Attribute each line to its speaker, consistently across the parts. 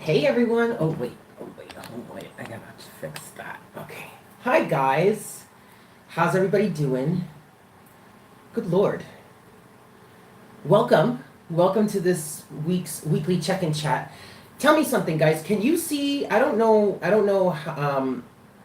Speaker 1: Hey everyone. Oh wait. I gotta fix that. Okay. Hi guys. How's everybody doing? Good Lord. Welcome. Welcome to this week's weekly check-in chat. Tell me something, guys. Can you see? I don't know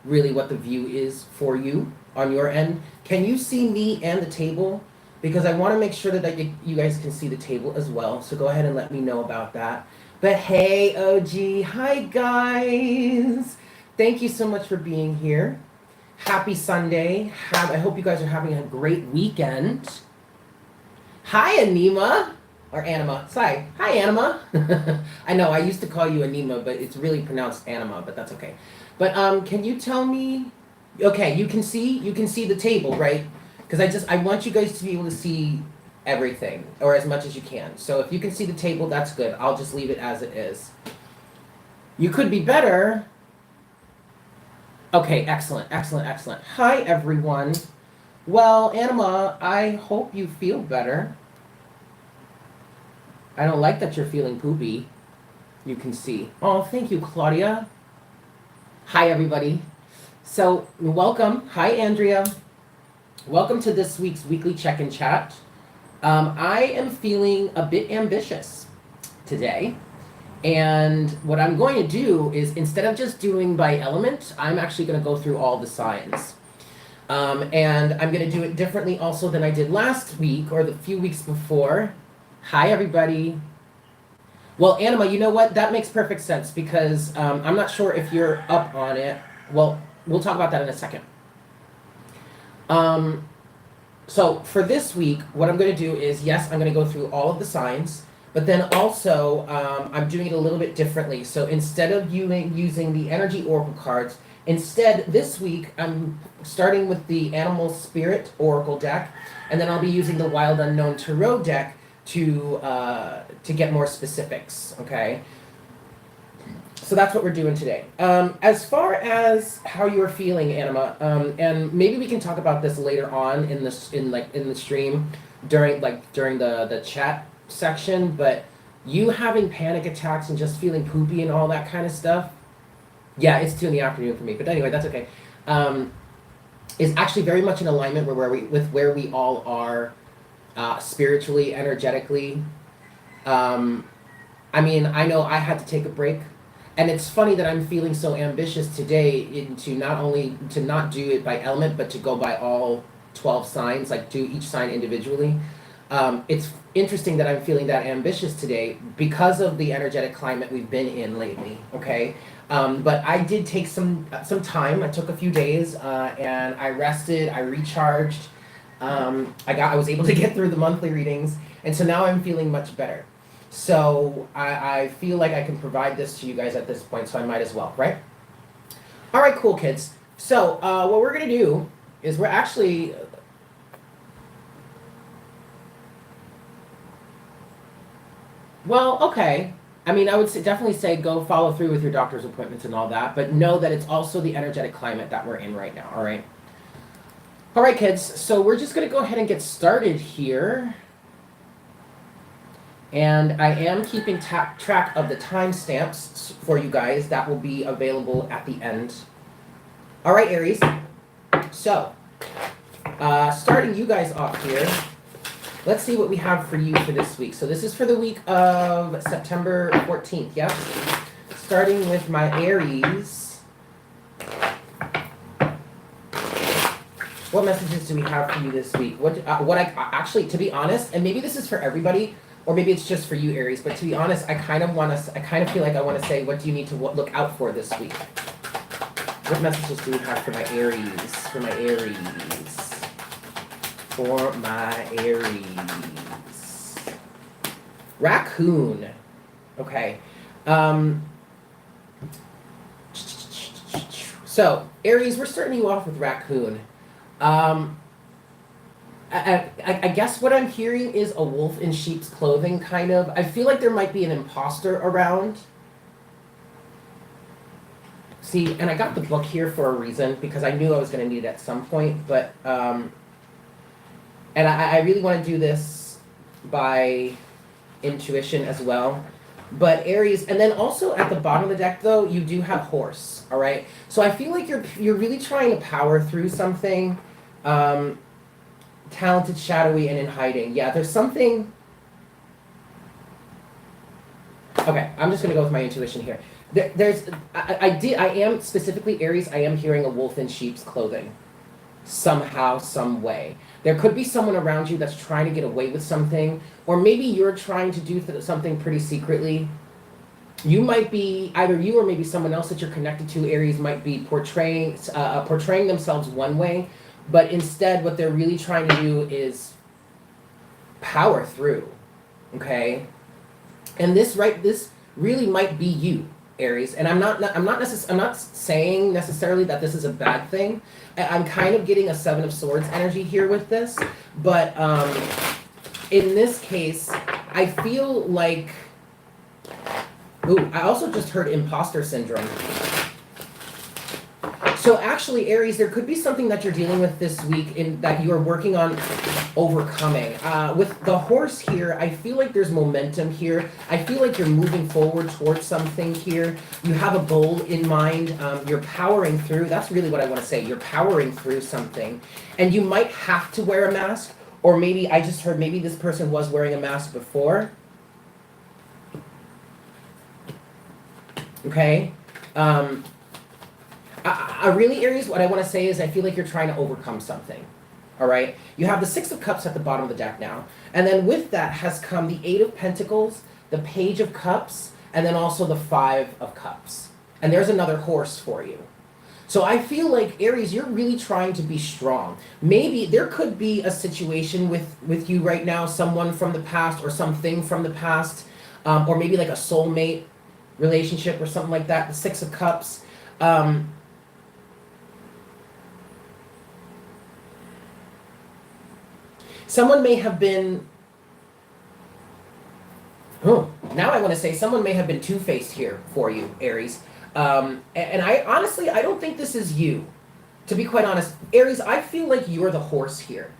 Speaker 1: really what the view is for you on your end. Can you see me and the table? Because I want to make sure that you guys can see the table as well. So go ahead and let me know about that. But hey, OG. Hi, guys. Thank you so much for being here. Happy Sunday. I hope you guys are having a great weekend. Hi, Anima. Or Anima. Sorry. Hi, Anima. I know, I used to call you Anima, but it's really pronounced Anima, but that's okay. But can you tell me... Okay, you can see the table, right? Because I want you guys to be able to see everything, or as much as you can. So if you can see the table, that's good. I'll just leave it as it is. You could be better. Okay, excellent. Hi, everyone. Well, Anima, I hope you feel better. I don't like that you're feeling poopy. You can see. Oh, thank you, Claudia. Hi, everybody. So, welcome. Hi, Andrea. Welcome to this week's weekly check-in chat. I am feeling a bit ambitious today. And what I'm going to do is, instead of just doing by element, I'm actually going to go through all the signs. And I'm going to do it differently also than I did last week or the few weeks before. Hi, everybody. Well, Anima, you know what? That makes perfect sense because I'm not sure if you're up on it. Well, we'll talk about that in a second. So for this week, what I'm going to do is, yes, I'm going to go through all of the signs, but then also I'm doing it a little bit differently. So instead of using the energy oracle cards, instead this week I'm starting with the Animal Spirit Oracle deck, and then I'll be using the Wild Unknown Tarot deck to get more specifics, okay? So that's what we're doing today. As far as how you're feeling, Anima, and maybe we can talk about this later on in the stream during the chat section. But you having panic attacks and just feeling poopy and all that kind of stuff. Yeah, it's 2 in the afternoon for me. But anyway, that's okay. Is actually very much in alignment with where we all are spiritually, energetically. I mean, I know I had to take a break. And it's funny that I'm feeling so ambitious today to not do it by element, but to go by all 12 signs, like do each sign individually. It's interesting that I'm feeling that ambitious today because of the energetic climate we've been in lately, okay? But I did take some time. I took a few days and I rested, I recharged. I was able to get through the monthly readings. And so now I'm feeling much better. So I feel like I can provide this to you guys at this point, so I might as well, right? All right, cool, kids. So what we're going to do is we're actually... Well, okay. I mean, I would definitely say go follow through with your doctor's appointments and all that, but know that it's also the energetic climate that we're in right now, all right? All right, kids. So we're just going to go ahead and get started here. And I am keeping track of the timestamps for you guys that will be available at the end. All right, Aries. So, starting you guys off here, let's see what we have for you for this week. So this is for the week of September 14th, yep? Starting with my Aries. What messages do we have for you this week? Actually, to be honest, and maybe this is for everybody, or maybe it's just for you, Aries, but to be honest, I kind of feel like I want to say, what do you need to look out for this week? What messages do we have for my Aries? For my Aries. Raccoon. Okay. So, Aries, we're starting you off with Raccoon. I guess what I'm hearing is a wolf in sheep's clothing, kind of. I feel like there might be an imposter around. See, and I got the book here for a reason, because I knew I was going to need it at some point, but, and I really want to do this by intuition as well. But Aries, and then also at the bottom of the deck though, you do have horse, all right? So I feel like you're really trying to power through something. Talented, shadowy, and in hiding. Yeah, there's something. Okay, I'm just gonna go with my intuition here. I am specifically Aries. I am hearing a wolf in sheep's clothing, somehow, some way. There could be someone around you that's trying to get away with something, or maybe you're trying to do something pretty secretly. You might be, either you or maybe someone else that you're connected to, Aries, might be portraying themselves one way, but instead what they're really trying to do is power through, okay? And this really might be you, Aries. And I'm not saying necessarily that this is a bad thing. I'm kind of getting a Seven of Swords energy here with this, but in this case, I feel like, ooh, I also just heard imposter syndrome. So actually, Aries, there could be something that you're dealing with this week that you are working on overcoming. With the horse here, I feel like there's momentum here. I feel like you're moving forward towards something here. You have a goal in mind. You're powering through. That's really what I want to say. You're powering through something. And you might have to wear a mask, or maybe, I just heard maybe this person was wearing a mask before. Okay? I really, Aries, what I want to say is I feel like you're trying to overcome something. All right? You have the Six of Cups at the bottom of the deck now. And then with that has come the Eight of Pentacles, the Page of Cups, and then also the Five of Cups. And there's another horse for you. So I feel like, Aries, you're really trying to be strong. Maybe there could be a situation with you right now, someone from the past or something from the past, or maybe like a soulmate relationship or something like that, the Six of Cups. Someone may have been, now I want to say someone may have been two-faced here for you, Aries. And I honestly, I don't think this is you. To be quite honest, Aries, I feel like you're the horse here.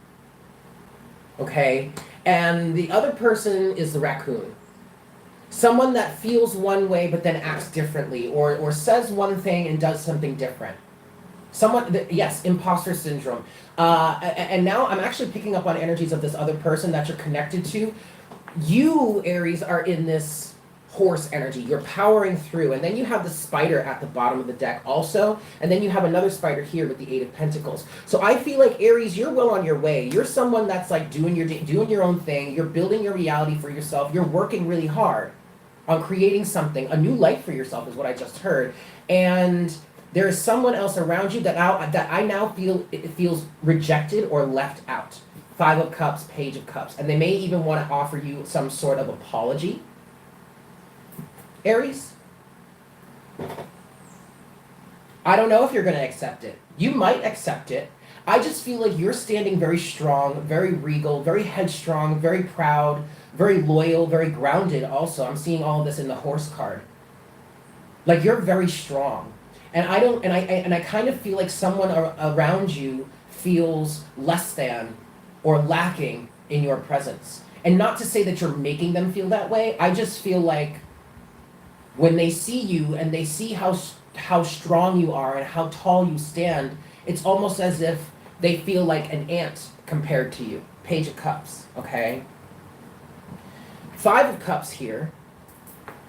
Speaker 1: Okay? And the other person is the raccoon. Someone that feels one way but then acts differently, or says one thing and does something different. Someone, yes, imposter syndrome. And now I'm actually picking up on energies of this other person that you're connected to. You, Aries, are in this horse energy. You're powering through. And then you have the spider at the bottom of the deck also. And then you have another spider here with the Eight of Pentacles. So I feel like, Aries, you're well on your way. You're someone that's like doing your own thing. You're building your reality for yourself. You're working really hard on creating something, a new life for yourself is what I just heard. And there is someone else around you that I now feel it feels rejected or left out. Five of Cups, Page of Cups. And they may even want to offer you some sort of apology. Aries? I don't know if you're going to accept it. You might accept it. I just feel like you're standing very strong, very regal, very headstrong, very proud, very loyal, very grounded also. I'm seeing all of this in the horse card. Like, you're very strong. And I kind of feel like someone around you feels less than or lacking in your presence. And not to say that you're making them feel that way. I just feel like when they see you and they see how strong you are and how tall you stand, it's almost as if they feel like an ant compared to you. Page of Cups, okay? Five of Cups here.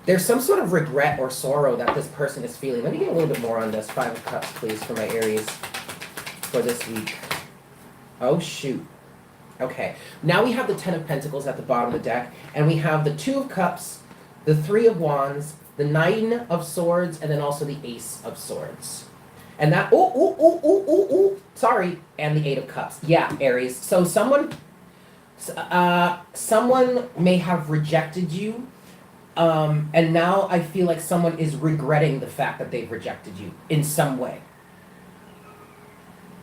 Speaker 1: There's some sort of regret or sorrow that this person is feeling. Let me get a little bit more on this. Five of Cups, please, for my Aries for this week. Oh, shoot. Okay. Now we have the Ten of Pentacles at the bottom of the deck, and we have the Two of Cups, the Three of Wands, the Nine of Swords, and then also the Ace of Swords. And that, sorry, and the Eight of Cups. Yeah, Aries. So someone may have rejected you. And now I feel like someone is regretting the fact that they've rejected you in some way.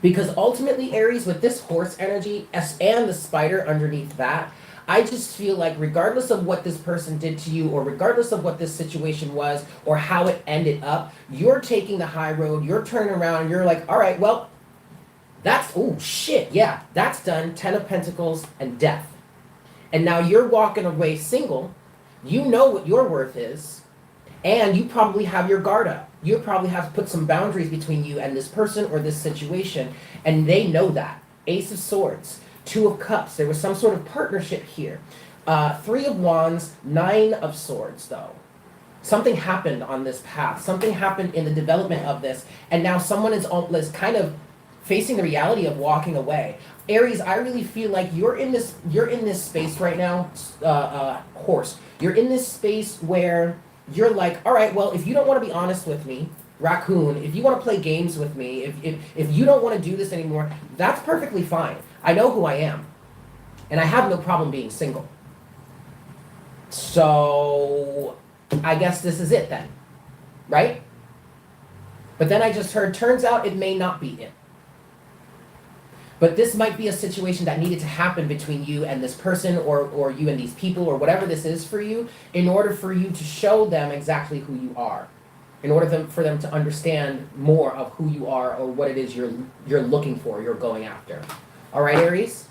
Speaker 1: Because ultimately, Aries, with this horse energy and the spider underneath that, I just feel like regardless of what this person did to you, or regardless of what this situation was, or how it ended up, you're taking the high road, you're turning around, and you're like, all right, well, that's, oh, shit, yeah, that's done. Ten of Pentacles and Death. And now you're walking away single. You know what your worth is, and you probably have your guard up. You probably have put some boundaries between you and this person or this situation, and they know that. Ace of Swords, Two of Cups. There was some sort of partnership here. Three of Wands, Nine of Swords, though. Something happened on this path. Something happened in the development of this, and now someone is kind of facing the reality of walking away. Aries, I really feel like you're in this space right now, horse. You're in this space where you're like, all right, well, if you don't want to be honest with me, raccoon, if you want to play games with me, if you don't want to do this anymore, that's perfectly fine. I know who I am, and I have no problem being single. So I guess this is it then, right? But then I just heard, turns out it may not be it. But this might be a situation that needed to happen between you and this person, or you and these people, or whatever this is for you, in order for you to show them exactly who you are. In order for them to understand more of who you are or what it is you're looking for, you're going after. All right, Aries?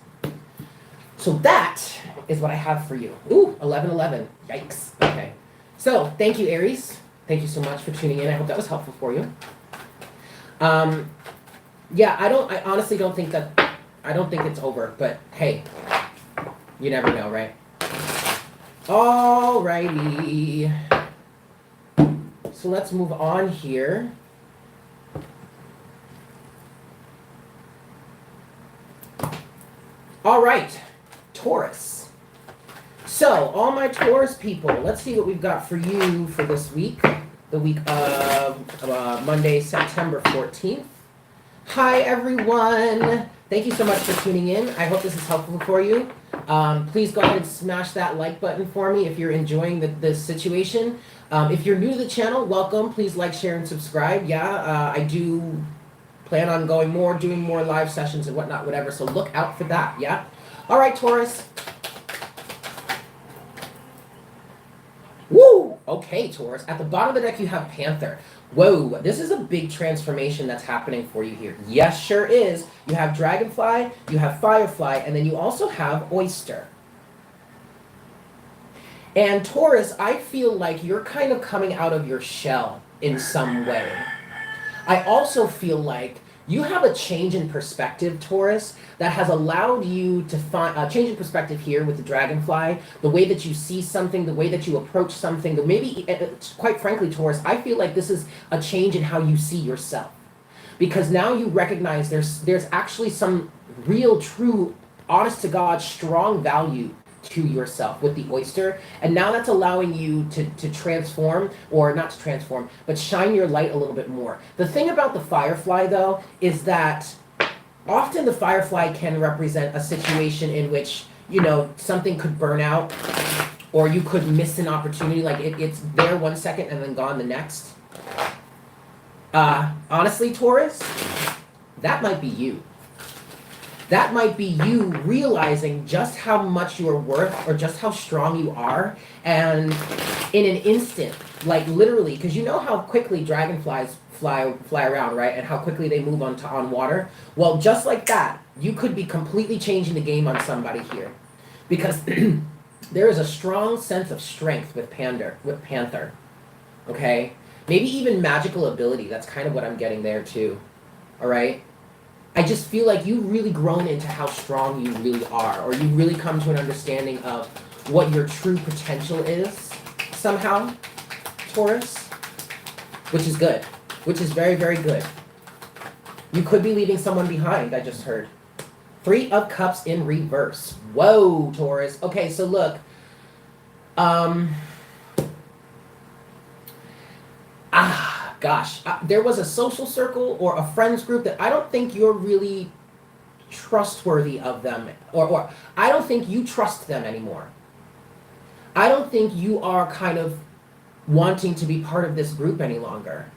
Speaker 1: So that is what I have for you. Ooh, 11-11. Yikes. Okay. So, thank you, Aries. Thank you so much for tuning in. I hope that was helpful for you. Yeah, I honestly don't think it's over, but hey, you never know, right? Alrighty. So let's move on here. All right, Taurus. So, all my Taurus people, let's see what we've got for you for this week. The week of Monday, September 14th. Hi, everyone. Thank you so much for tuning in. I hope this is helpful for you. Please go ahead and smash that like button for me if you're enjoying this situation. If you're new to the channel, welcome. Please like, share, and subscribe. Yeah, I do plan on doing more live sessions and whatnot, whatever. So look out for that, yeah? All right, Taurus. Woo! Okay, Taurus. At the bottom of the deck, you have Panther. Whoa, this is a big transformation that's happening for you here. Yes, sure is. You have Dragonfly, you have Firefly, and then you also have Oyster. And Taurus, I feel like you're kind of coming out of your shell in some way. I also feel like you have a change in perspective, Taurus, that has allowed you to find a change in perspective here with the Dragonfly, the way that you see something, the way that you approach something, maybe, quite frankly, Taurus, I feel like this is a change in how you see yourself. Because now you recognize there's actually some real, true, honest to God, strong value to yourself with the Oyster, and now that's allowing you to transform, or not to transform, but shine your light a little bit more. The thing about the Firefly, though, is that often the Firefly can represent a situation in which, you know, something could burn out, or you could miss an opportunity, like it's there 1 second and then gone the next. Honestly, Taurus, that might be you. That might be you realizing just how much you're worth, or just how strong you are, and in an instant, like literally, because you know how quickly dragonflies fly around, right? And how quickly they move on water. Well, just like that, you could be completely changing the game on somebody here, because there is a strong sense of strength with Panther. Okay, maybe even magical ability. That's kind of what I'm getting there too. All right. I just feel like you've really grown into how strong you really are, or you really come to an understanding of what your true potential is somehow, Taurus, which is good, which is very, very good. You could be leaving someone behind, I just heard. 3 of Cups in reverse. Whoa, Taurus. Okay, so look. Gosh, there was a social circle or a friends group that I don't think you're really trustworthy of them, or I don't think you trust them anymore. I don't think you are kind of wanting to be part of this group any longer.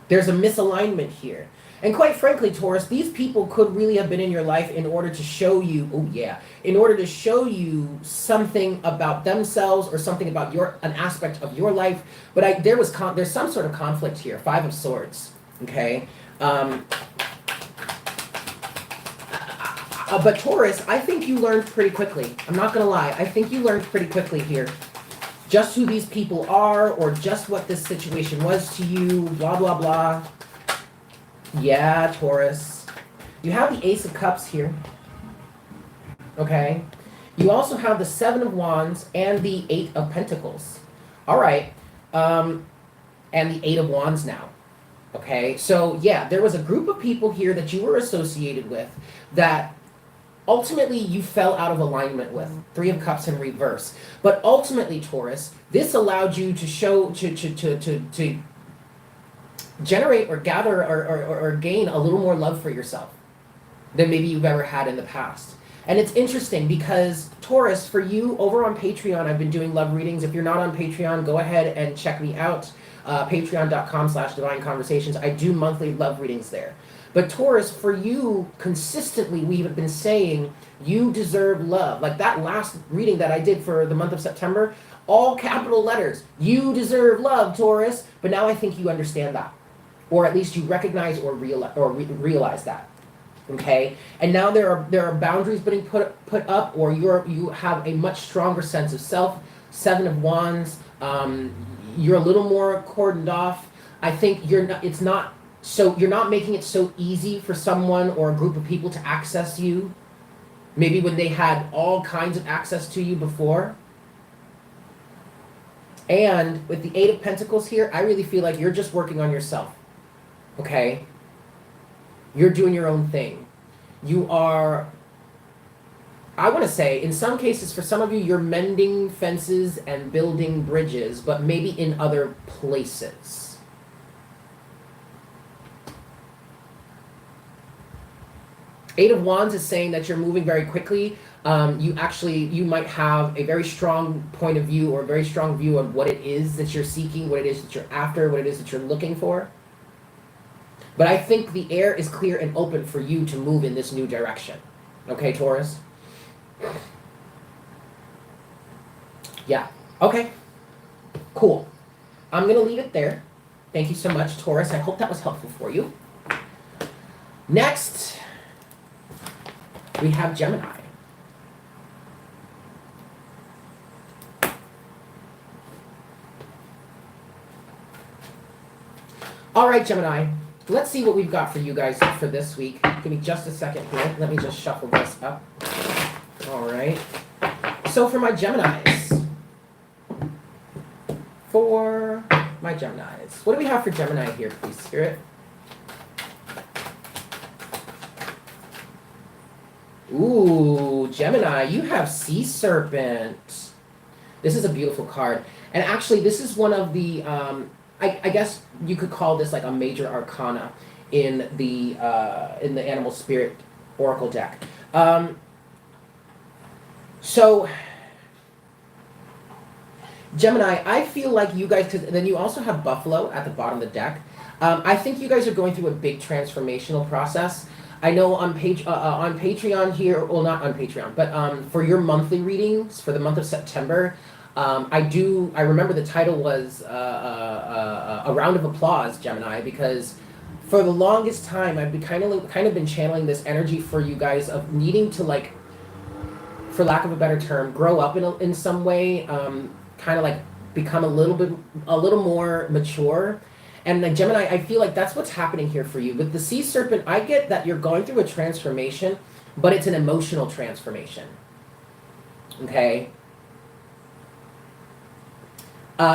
Speaker 1: There's a misalignment here. And quite frankly, Taurus, these people could really have been in your life in order to show you, in order to show you something about themselves, or something about an aspect of your life. But there's some sort of conflict here. 5 of Swords, okay? But Taurus, I think you learned pretty quickly. I'm not going to lie. I think you learned pretty quickly here. Just who these people are, or just what this situation was to you, blah, blah, blah. Yeah, Taurus. You have the Ace of Cups here. Okay. You also have the Seven of Wands and the Eight of Pentacles. All right. And the Eight of Wands now. Okay. So, yeah, there was a group of people here that you were associated with that ultimately you fell out of alignment with. Three of Cups in reverse. But ultimately, Taurus, this allowed you to show, to generate or gather or gain a little more love for yourself than maybe you've ever had in the past. And it's interesting because, Taurus, for you, over on Patreon, I've been doing love readings. If you're not on Patreon, go ahead and check me out. Patreon.com/Divine Conversations. I do monthly love readings there. But Taurus, for you, consistently, we have been saying you deserve love. Like that last reading that I did for the month of September, all capital letters. You deserve love, Taurus. But now I think you understand that. Or at least you recognize or realize that. Okay, and now there are boundaries being put up, or you have a much stronger sense of self. Seven of Wands. You're a little more cordoned off. I think you're not making it so easy for someone or a group of people to access you. Maybe when they had all kinds of access to you before. And with the Eight of Pentacles here, I really feel like you're just working on yourself. Okay. You're doing your own thing. You are, I want to say, in some cases, for some of you, you're mending fences and building bridges, but maybe in other places. Eight of Wands is saying that you're moving very quickly. You might have a very strong point of view or a very strong view of what it is that you're seeking, what it is that you're after, what it is that you're looking for. But I think the air is clear and open for you to move in this new direction. Okay, Taurus? Yeah. Okay. Cool. I'm going to leave it there. Thank you so much, Taurus. I hope that was helpful for you. Next, we have Gemini. All right, Gemini. Let's see what we've got for you guys for this week. Give me just a second here. Let me just shuffle this up. All right. So for my Geminis. What do we have for Gemini here, please, Spirit? Ooh, Gemini, you have Sea Serpent. This is a beautiful card. And actually, this is one of the... I guess you could call this like a major arcana in the Animal Spirit Oracle deck. So Gemini, I feel like you guys, because then you also have Buffalo at the bottom of the deck. I think you guys are going through a big transformational process. I know on Patreon here, well, not on Patreon, but for your monthly readings for the month of September. I remember the title was a round of applause, Gemini, because for the longest time I've been kind of been channeling this energy for you guys of needing to, like, for lack of a better term, grow up in some way, kind of like become a little more mature. And like Gemini, I feel like that's what's happening here for you. With the Sea Serpent, I get that you're going through a transformation, but it's an emotional transformation. Okay?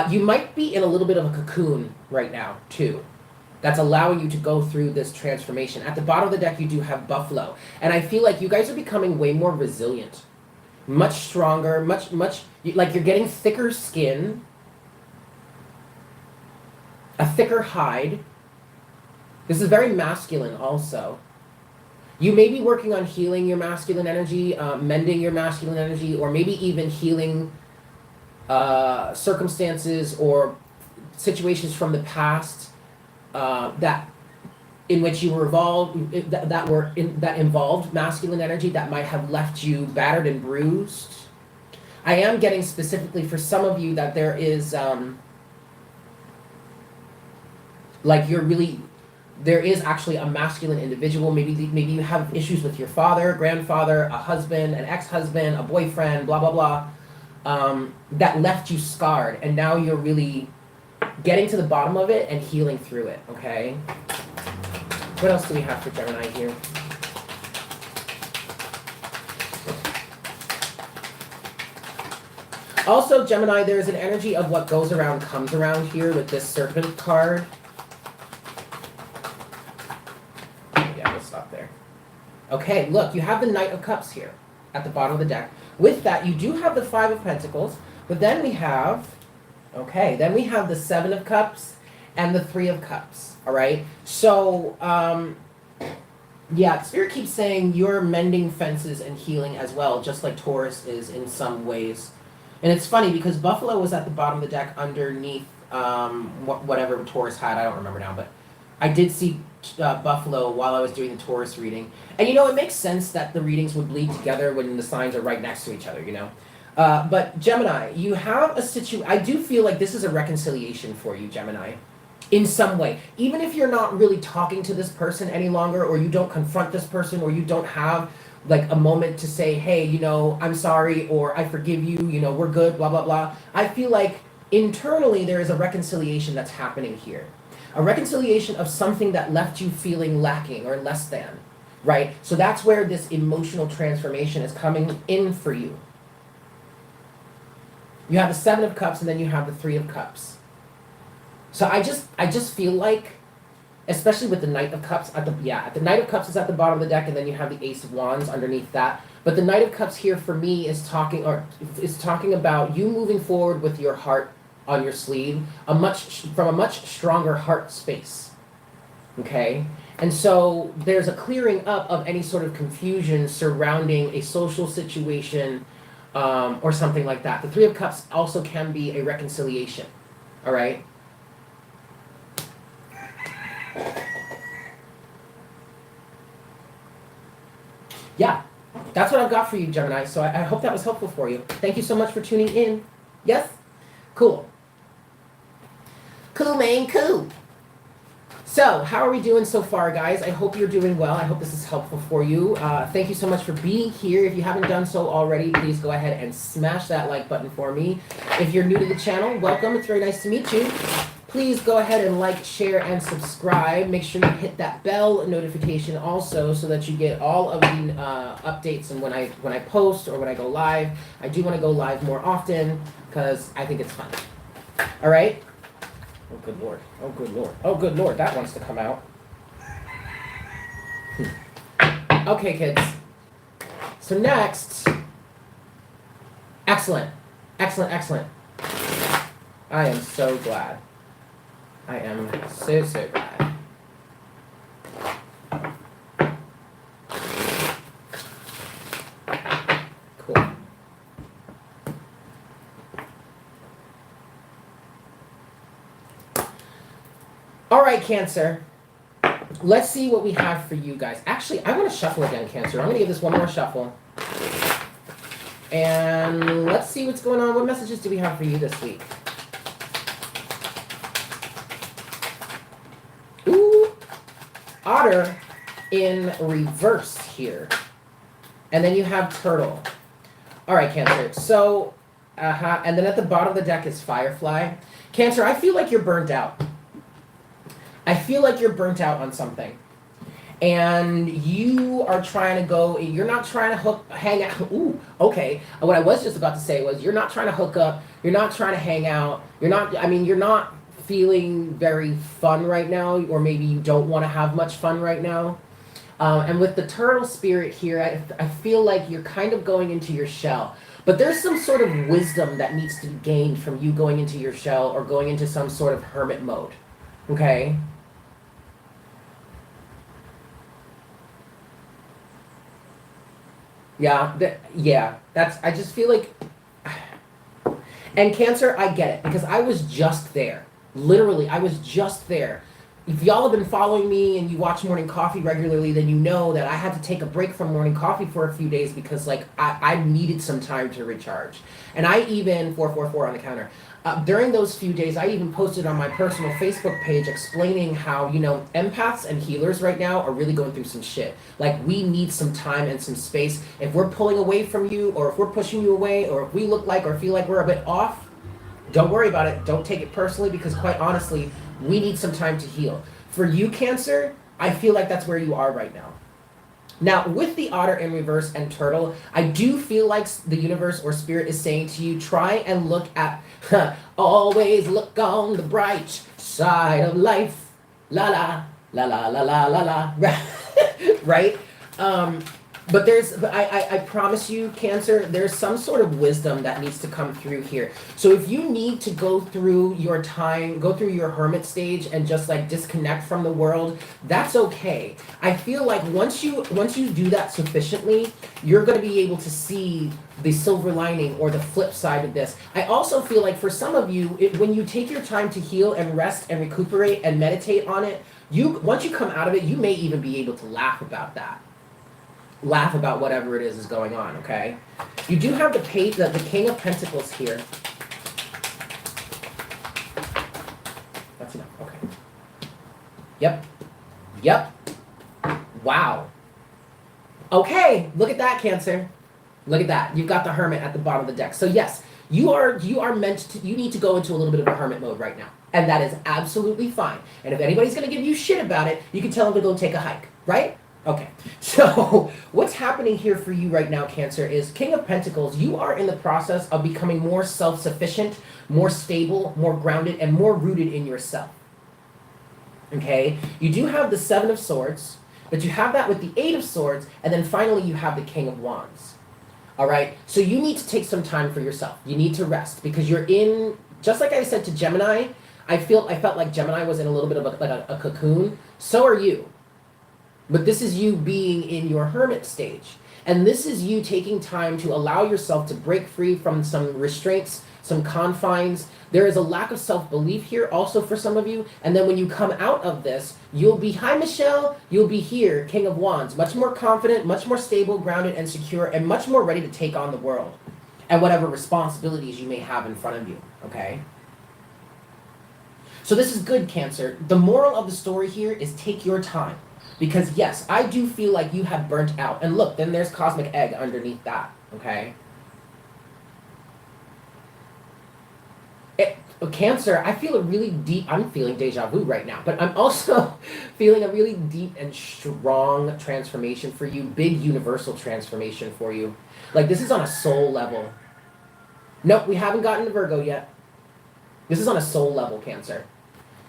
Speaker 1: You might be in a little bit of a cocoon right now, too. That's allowing you to go through this transformation. At the bottom of the deck, you do have Buffalo. And I feel like you guys are becoming way more resilient. Much stronger, like you're getting thicker skin. A thicker hide. This is very masculine also. You may be working on healing your masculine energy, mending your masculine energy, or maybe even healing circumstances or situations from the past that in which you were involved that involved masculine energy that might have left you battered and bruised. I am getting specifically for some of you that there is like you're really there is actually a masculine individual. Maybe you have issues with your father, grandfather, a husband, an ex-husband, a boyfriend, blah, blah, blah, that left you scarred. And now you're really getting to the bottom of it and healing through it, okay? What else do we have for Gemini here? Also, Gemini, there's an energy of what goes around comes around here with this Serpent card. Yeah, we'll stop there. Okay, look, you have the Knight of Cups here at the bottom of the deck. With that, you do have the Five of Pentacles, but then we have, okay, then we have the Seven of Cups and the Three of Cups, all right? So, yeah, Spirit keeps saying you're mending fences and healing as well, just like Taurus is in some ways. And it's funny because Buffalo was at the bottom of the deck underneath whatever Taurus had. I don't remember now, but I did see Buffalo while I was doing the Taurus reading. And, you know, it makes sense that the readings would bleed together when the signs are right next to each other, you know. But Gemini, you have a situation. I do feel like this is a reconciliation for you, Gemini, in some way. Even if you're not really talking to this person any longer, or you don't confront this person, or you don't have like a moment to say, hey, you know, I'm sorry, or I forgive you, you know, we're good, blah, blah, blah. I feel like internally there is a reconciliation that's happening here. A reconciliation of something that left you feeling lacking or less than, right? So that's where this emotional transformation is coming in for you. You have the Seven of Cups and then you have the Three of Cups. So I just feel like, especially with the Knight of Cups the Knight of Cups is at the bottom of the deck, and then you have the Ace of Wands underneath that. But the Knight of Cups here for me is talking about you moving forward with your heart on your sleeve, from a much stronger heart space. Okay? And so there's a clearing up of any sort of confusion surrounding a social situation, or something like that. The Three of Cups also can be a reconciliation. All right? Yeah, that's what I've got for you, Gemini. So I hope that was helpful for you. Thank you so much for tuning in. Yes? Cool. Cool, man, cool. So, how are we doing so far, guys? I hope you're doing well. I hope this is helpful for you. Thank you so much for being here. If you haven't done so already, please go ahead and smash that like button for me. If you're new to the channel, welcome. It's very nice to meet you. Please go ahead and like, share, and subscribe. Make sure you hit that bell notification also so that you get all of the updates and when I post or when I go live. I do want to go live more often because I think it's fun. All right? Oh, good Lord. Oh, good Lord. Oh, good Lord. That wants to come out. Okay, kids. So next. Excellent. Excellent, excellent. I am so glad. I am so glad. Cool. All right, Cancer. Let's see what we have for you guys. Actually, I want to shuffle again, Cancer. I'm going to give this one more shuffle. And let's see what's going on. What messages do we have for you this week? Ooh, Otter in reverse here. And then you have Turtle. All right, Cancer. So, and then at the bottom of the deck is Firefly. Cancer, I feel like you're burnt out. I feel like you're burnt out on something. And you are trying to go, you're not trying to hang out. Ooh, okay. What I was just about to say was you're not trying to hook up. You're not trying to hang out. You're not feeling very fun right now, or maybe you don't want to have much fun right now. And with the Turtle spirit here, I feel like you're kind of going into your shell. But there's some sort of wisdom that needs to be gained from you going into your shell or going into some sort of hermit mode. Okay? Yeah, I just feel like, and Cancer, I get it, because I was just there. Literally, I was just there. if y'all have been following me and you watch Morning Coffee regularly, then you know that I had to take a break from Morning Coffee for a few days because like I needed some time to recharge. And I even, 444 on the counter, during those few days, I even posted on my personal Facebook page explaining how, you know, empaths and healers right now are really going through some shit. Like, we need some time and some space. If we're pulling away from you, or if we're pushing you away, or if we look like or feel like we're a bit off, don't worry about it. Don't take it personally, because quite honestly, we need some time to heal. For you, Cancer, I feel like that's where you are right now. Now, with the Otter in reverse and Turtle, I do feel like the universe or spirit is saying to you, try and look at, always look on the bright side of life. La la, la la la la la la. Right? But I promise you, Cancer, there's some sort of wisdom that needs to come through here. So if you need to go through your time, go through your hermit stage and just like disconnect from the world, that's okay. I feel like once you do that sufficiently, you're going to be able to see the silver lining or the flip side of this. I also feel like for some of you, when you take your time to heal and rest and recuperate and meditate on it, once you come out of it, you may even be able to laugh about that. Laugh about whatever it is going on, okay? You do have the King of Pentacles here. That's enough, okay. Yep. Yep. Wow. Okay, look at that, Cancer. Look at that. You've got the Hermit at the bottom of the deck. So yes, you are meant to, you need to go into a little bit of a hermit mode right now. And that is absolutely fine. And if anybody's going to give you shit about it, you can tell them to go take a hike, right? Okay, so what's happening here for you right now, Cancer, is King of Pentacles, you are in the process of becoming more self-sufficient, more stable, more grounded, and more rooted in yourself. Okay, you do have the Seven of Swords, but you have that with the Eight of Swords, and then finally you have the King of Wands. All right, so you need to take some time for yourself. You need to rest because you're in, just like I said to Gemini, I felt like Gemini was in a little bit of a cocoon. So are you. But this is you being in your hermit stage. And this is you taking time to allow yourself to break free from some restraints, some confines. There is a lack of self-belief here also for some of you. And then when you come out of this, you'll be, hi Michelle, you'll be here, King of Wands, much more confident, much more stable, grounded, and secure, and much more ready to take on the world and whatever responsibilities you may have in front of you, okay? So this is good, Cancer. The moral of the story here is take your time. Because yes, I do feel like you have burnt out. And look, then there's Cosmic Egg underneath that, okay? Cancer, I feel a really deep, I'm feeling deja vu right now, but I'm also feeling a really deep and strong transformation for you, big universal transformation for you. Like this is on a soul level. Nope, we haven't gotten to Virgo yet. This is on a soul level, Cancer.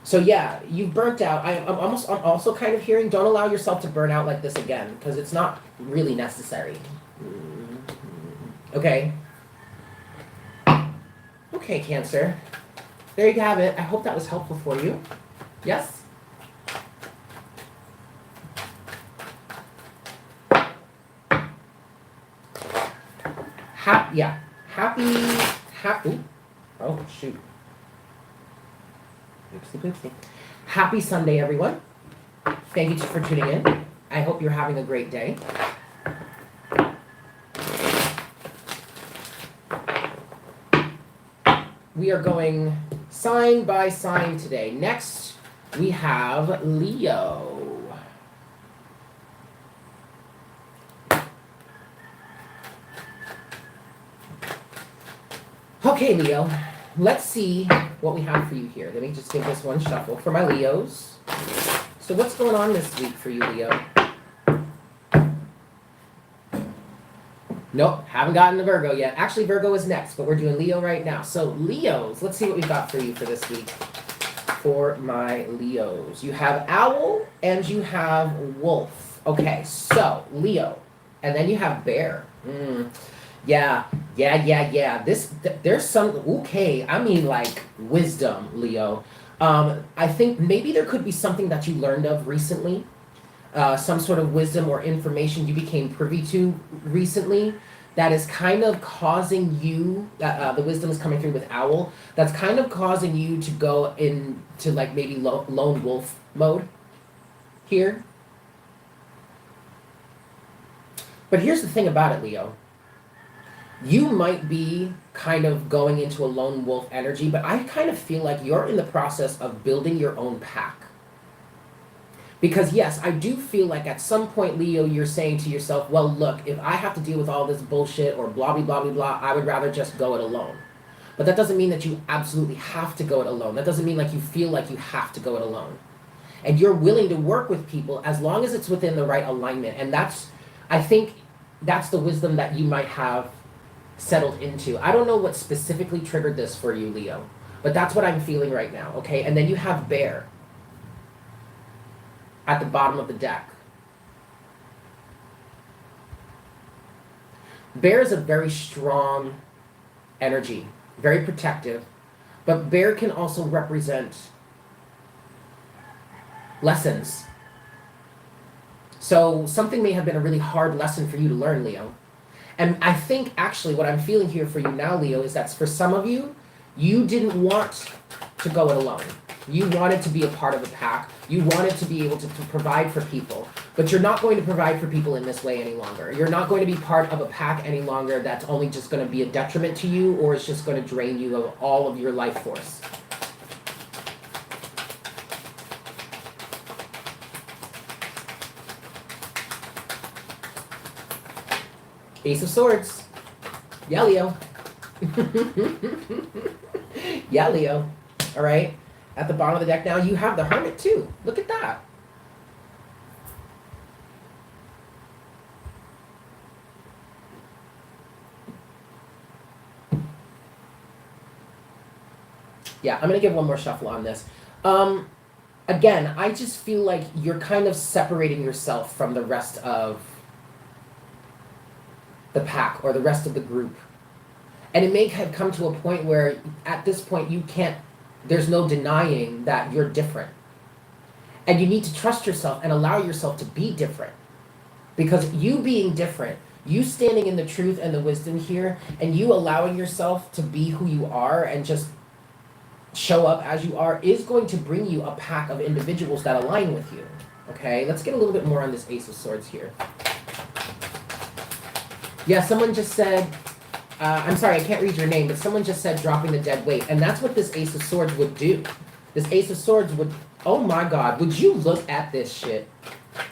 Speaker 1: So yeah, you've burnt out. I'm also kind of hearing, don't allow yourself to burn out like this again, because it's not really necessary. Okay. Okay, Cancer. There you have it. I hope that was helpful for you. Yes? Happy. Oh, shoot. Happy Sunday, everyone. Thank you for tuning in. I hope you're having a great day. We are going sign by sign today. Next, we have Leo. Okay, Leo. Let's see what we have for you here. Let me just give this one shuffle for my Leos. So what's going on this week for you, Leo? Nope, haven't gotten to Virgo yet. Actually, Virgo is next, but we're doing Leo right now. So Leos, let's see what we've got for you for this week. For my Leos. You have Owl and you have Wolf. Okay, so Leo. And then you have Bear. Yeah. There's some, okay, I mean like wisdom, Leo. I think maybe there could be something that you learned of recently. Some sort of wisdom or information you became privy to recently. that is kind of causing you, the wisdom is coming through with owl, that's kind of causing you to go into like maybe lone wolf mode here. But here's the thing about it, Leo. You might be kind of going into a lone wolf energy, but I kind of feel like you're in the process of building your own pack. Because yes, I do feel like at some point, Leo, you're saying to yourself, well, look, if I have to deal with all this bullshit or blah, blah, blah, blah, blah, I would rather just go it alone. But that doesn't mean that you absolutely have to go it alone. That doesn't mean like you feel like you have to go it alone. And you're willing to work with people as long as it's within the right alignment. And I think that's the wisdom that you might have settled into. I don't know what specifically triggered this for you, Leo, but that's what I'm feeling right now, okay? And then you have Bear at the bottom of the deck. Bear is a very strong energy, very protective, but Bear can also represent lessons. So something may have been a really hard lesson for you to learn, Leo. And I think actually what I'm feeling here for you now, Leo, is that for some of you, you didn't want to go it alone. You wanted to be a part of a pack. You wanted to be able to provide for people. But you're not going to provide for people in this way any longer. You're not going to be part of a pack any longer that's only just going to be a detriment to you, or it's just going to drain you of all of your life force. Ace of Swords. Yeah, Leo. Yeah, Leo. All right. At the bottom of the deck now, you have the Hermit too. Look at that. Yeah, I'm going to give one more shuffle on this. Again, I just feel like you're kind of separating yourself from the rest of the pack or the rest of the group. And it may have come to a point where at this point you can't, there's no denying that you're different. And you need to trust yourself and allow yourself to be different. Because you being different, you standing in the truth and the wisdom here, and you allowing yourself to be who you are and just show up as you are, is going to bring you a pack of individuals that align with you. Okay, let's get a little bit more on this Ace of Swords here. Yeah, someone just said, I'm sorry, I can't read your name, but someone just said dropping the dead weight. And that's what this Ace of Swords would do. This Ace of Swords would, oh my God, would you look at this shit?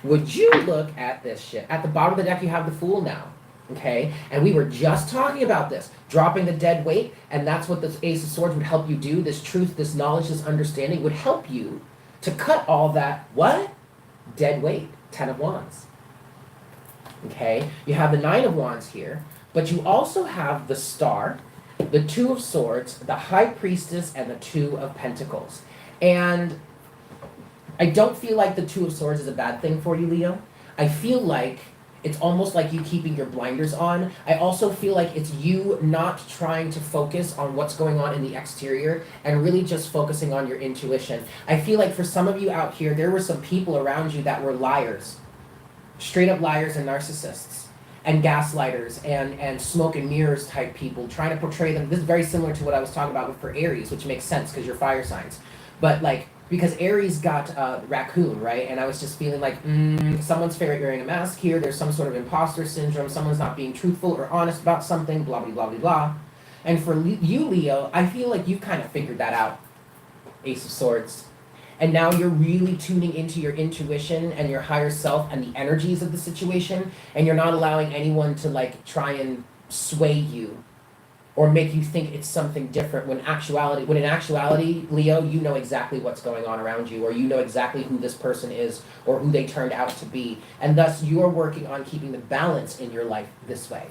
Speaker 1: Would you look at this shit? At the bottom of the deck, you have the Fool now. Okay? And we were just talking about this. Dropping the dead weight, and that's what this Ace of Swords would help you do. This truth, this knowledge, this understanding would help you to cut all that, what? Dead weight. 10 of Wands. Okay, you have the 9 of Wands here, but you also have the Star, the 2 of Swords, the High Priestess, and the 2 of Pentacles. And I don't feel like the 2 of Swords is a bad thing for you, Leo. I feel like it's almost like you keeping your blinders on. I also feel like it's you not trying to focus on what's going on in the exterior and really just focusing on your intuition. I feel like for some of you out here, there were some people around you that were liars. Straight up liars and narcissists and gaslighters and smoke and mirrors type people trying to portray them. This is very similar to what I was talking about for Aries, which makes sense because you're fire signs. But like, because Aries got raccoon, right? And I was just feeling like, someone's wearing a mask here. There's some sort of imposter syndrome. Someone's not being truthful or honest about something, blah, blah, blah, blah, blah. And for you, Leo, I feel like you've kind of figured that out. Ace of Swords. And now you're really tuning into your intuition and your higher self and the energies of the situation, and you're not allowing anyone to like try and sway you or make you think it's something different when in actuality, Leo, you know exactly what's going on around you, or you know exactly who this person is or who they turned out to be. And thus you're working on keeping the balance in your life this way.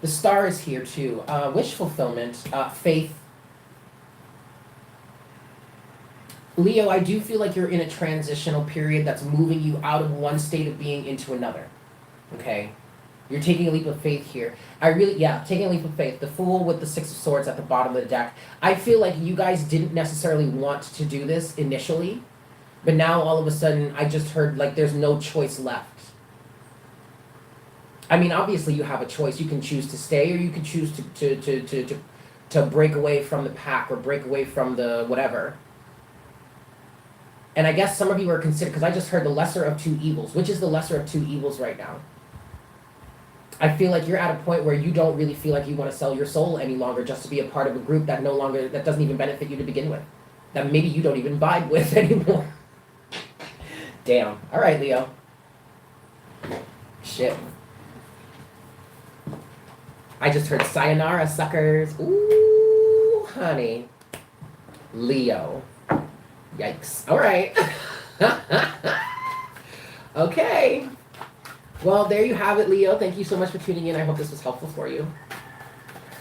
Speaker 1: The Star is here too. Wish fulfillment, faith. Leo, I do feel like you're in a transitional period that's moving you out of one state of being into another. Okay? You're taking a leap of faith here. Taking a leap of faith. The Fool with the 6 of Swords at the bottom of the deck. I feel like you guys didn't necessarily want to do this initially, but now all of a sudden I just heard like there's no choice left. I mean, obviously you have a choice. You can choose to stay, or you can choose to break away from the pack, or break away from the whatever. And I guess some of you are considered, because I just heard the lesser of two evils. Which is the lesser of two evils right now? I feel like you're at a point where you don't really feel like you want to sell your soul any longer just to be a part of a group that that doesn't even benefit you to begin with. That maybe you don't even vibe with anymore. Damn. All right, Leo. Shit. I just heard sayonara, suckers. Ooh, honey. Leo. Yikes. All right. Okay. Well, there you have it, Leo. Thank you so much for tuning in. I hope this was helpful for you.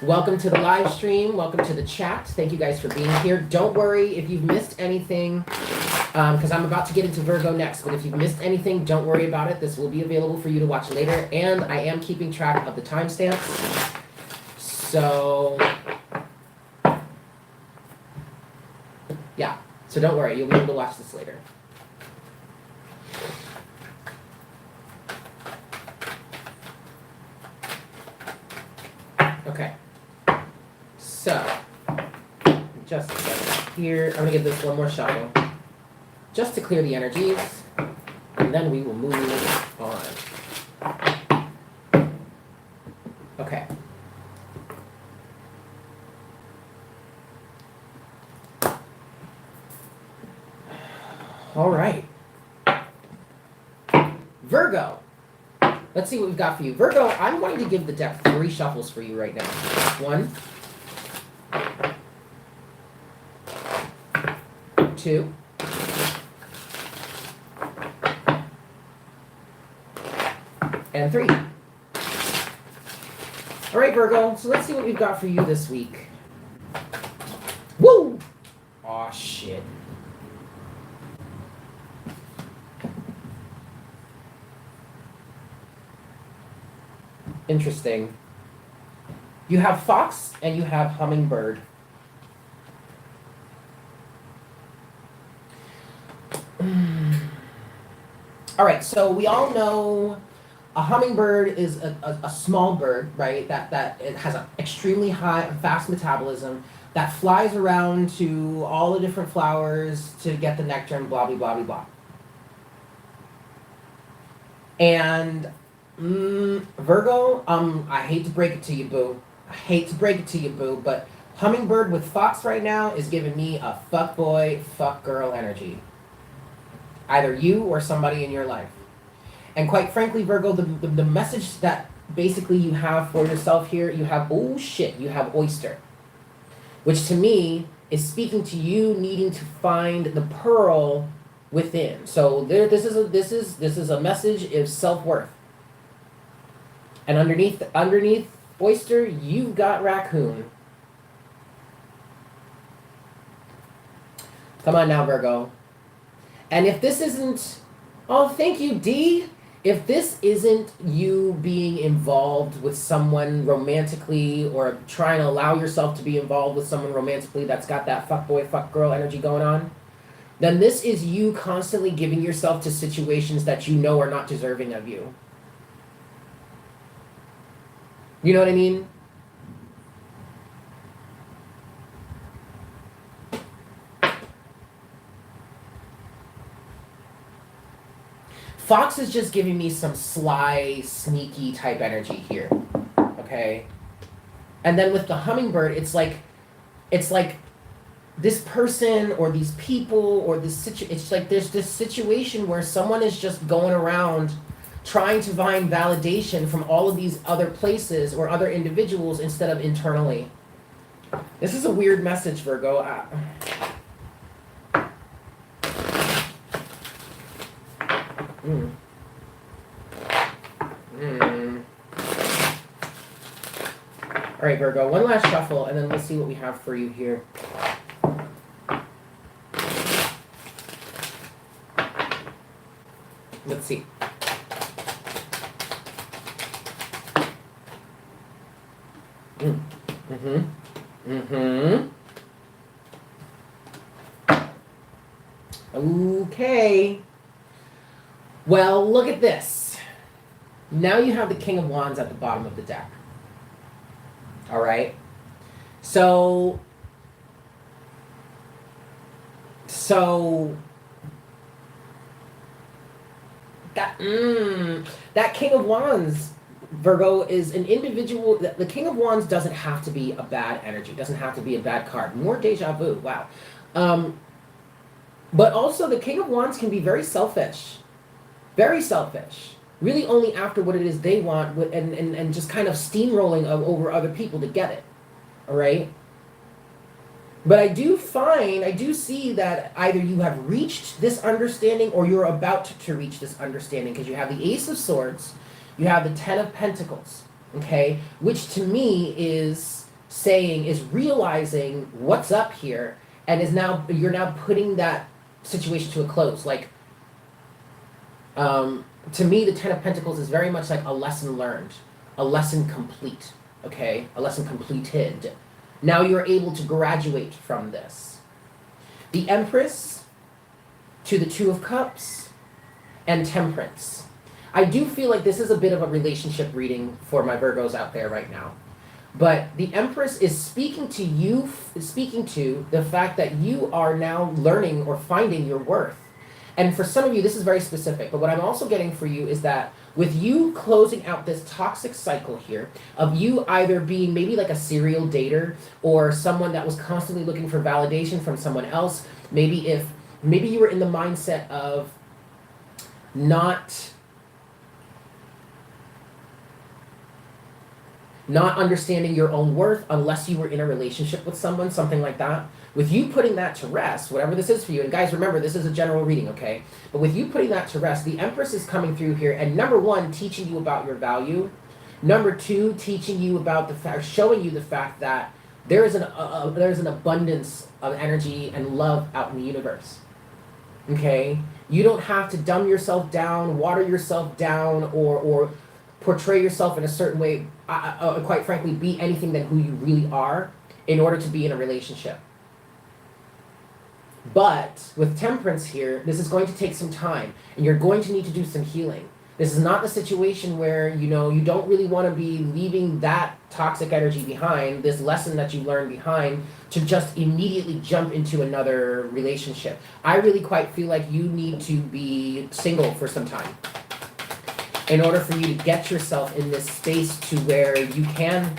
Speaker 1: Welcome to the live stream. Welcome to the chat. Thank you guys for being here. Don't worry if you've missed anything, because I'm about to get into Virgo next. But if you've missed anything, don't worry about it. This will be available for you to watch later. And I am keeping track of the timestamps. So, yeah. So don't worry. You'll be able to watch this later. Okay. So, just here, I'm going to give this one more shuffle, just to clear the energies, and then we will move on. Okay. All right. Virgo. Let's see what we've got for you. Virgo, I'm going to give the deck 3 shuffles for you right now. 1, 2, and 3. All right, Virgo, so let's see what we've got for you this week. Woo! Aw, shit. Interesting. You have fox and you have hummingbird. All right, so we all know a hummingbird is a small bird, right? That it has an extremely high, fast metabolism that flies around to all the different flowers to get the nectar and blah, blah, blah, blah, blah. And Virgo, I hate to break it to you, boo. I hate to break it to you, boo, but hummingbird with fox right now is giving me a fuck boy, fuck girl energy. Either you or somebody in your life. And quite frankly, Virgo, the message that basically you have for yourself here, you have, oh shit, you have oyster. Which to me is speaking to you needing to find the pearl within. So this is a message of self-worth. And underneath oyster, you've got raccoon. Come on now, Virgo. And if this isn't, oh, thank you, D. If this isn't you being involved with someone romantically, or trying to allow yourself to be involved with someone romantically that's got that fuck boy, fuck girl energy going on, then this is you constantly giving yourself to situations that you know are not deserving of you. You know what I mean? Fox is just giving me some sly, sneaky type energy here. Okay? And then with the hummingbird, it's like this person or these people or this it's like there's this situation where someone is just going around trying to find validation from all of these other places or other individuals instead of internally. This is a weird message, Virgo. All right, Virgo, one last shuffle, and then let's see what we have for you here. Let's see. Okay. Well, look at this. Now you have the King of Wands at the bottom of the deck. All right? So that King of Wands, Virgo, is an individual. The King of Wands doesn't have to be a bad energy. Doesn't have to be a bad card. More deja vu. Wow. But also the King of Wands can be very selfish. Very selfish. Really only after what it is they want, and just kind of steamrolling over other people to get it. All right? But I do see that either you have reached this understanding or you're about to reach this understanding, because you have the Ace of Swords, you have the Ten of Pentacles, okay? Which to me is realizing what's up here, and you're now putting that situation to a close. Like, to me, the Ten of Pentacles is very much like a lesson learned, a lesson complete, okay? A lesson completed. Now you're able to graduate from this. The Empress to the Two of Cups and Temperance. I do feel like this is a bit of a relationship reading for my Virgos out there right now. But the Empress is speaking to the fact that you are now learning or finding your worth. And for some of you, this is very specific. But what I'm also getting for you is that with you closing out this toxic cycle here of you either being maybe like a serial dater or someone that was constantly looking for validation from someone else, maybe you were in the mindset of not understanding your own worth unless you were in a relationship with someone, something like that. With you putting that to rest, whatever this is for you, and guys, remember, this is a general reading, okay? But with you putting that to rest, the Empress is coming through here, and number one, teaching you about your value. Number two, teaching you about showing you the fact that there is an abundance of energy and love out in the universe, okay? You don't have to dumb yourself down, water yourself down, or portray yourself in a certain way, quite frankly, be anything than who you really are in order to be in a relationship. But with Temperance here, this is going to take some time, and you're going to need to do some healing. This is not a situation where, you don't really want to be leaving that toxic energy behind, this lesson that you learned behind, to just immediately jump into another relationship. I really quite feel like you need to be single for some time in order for you to get yourself in this space to where you can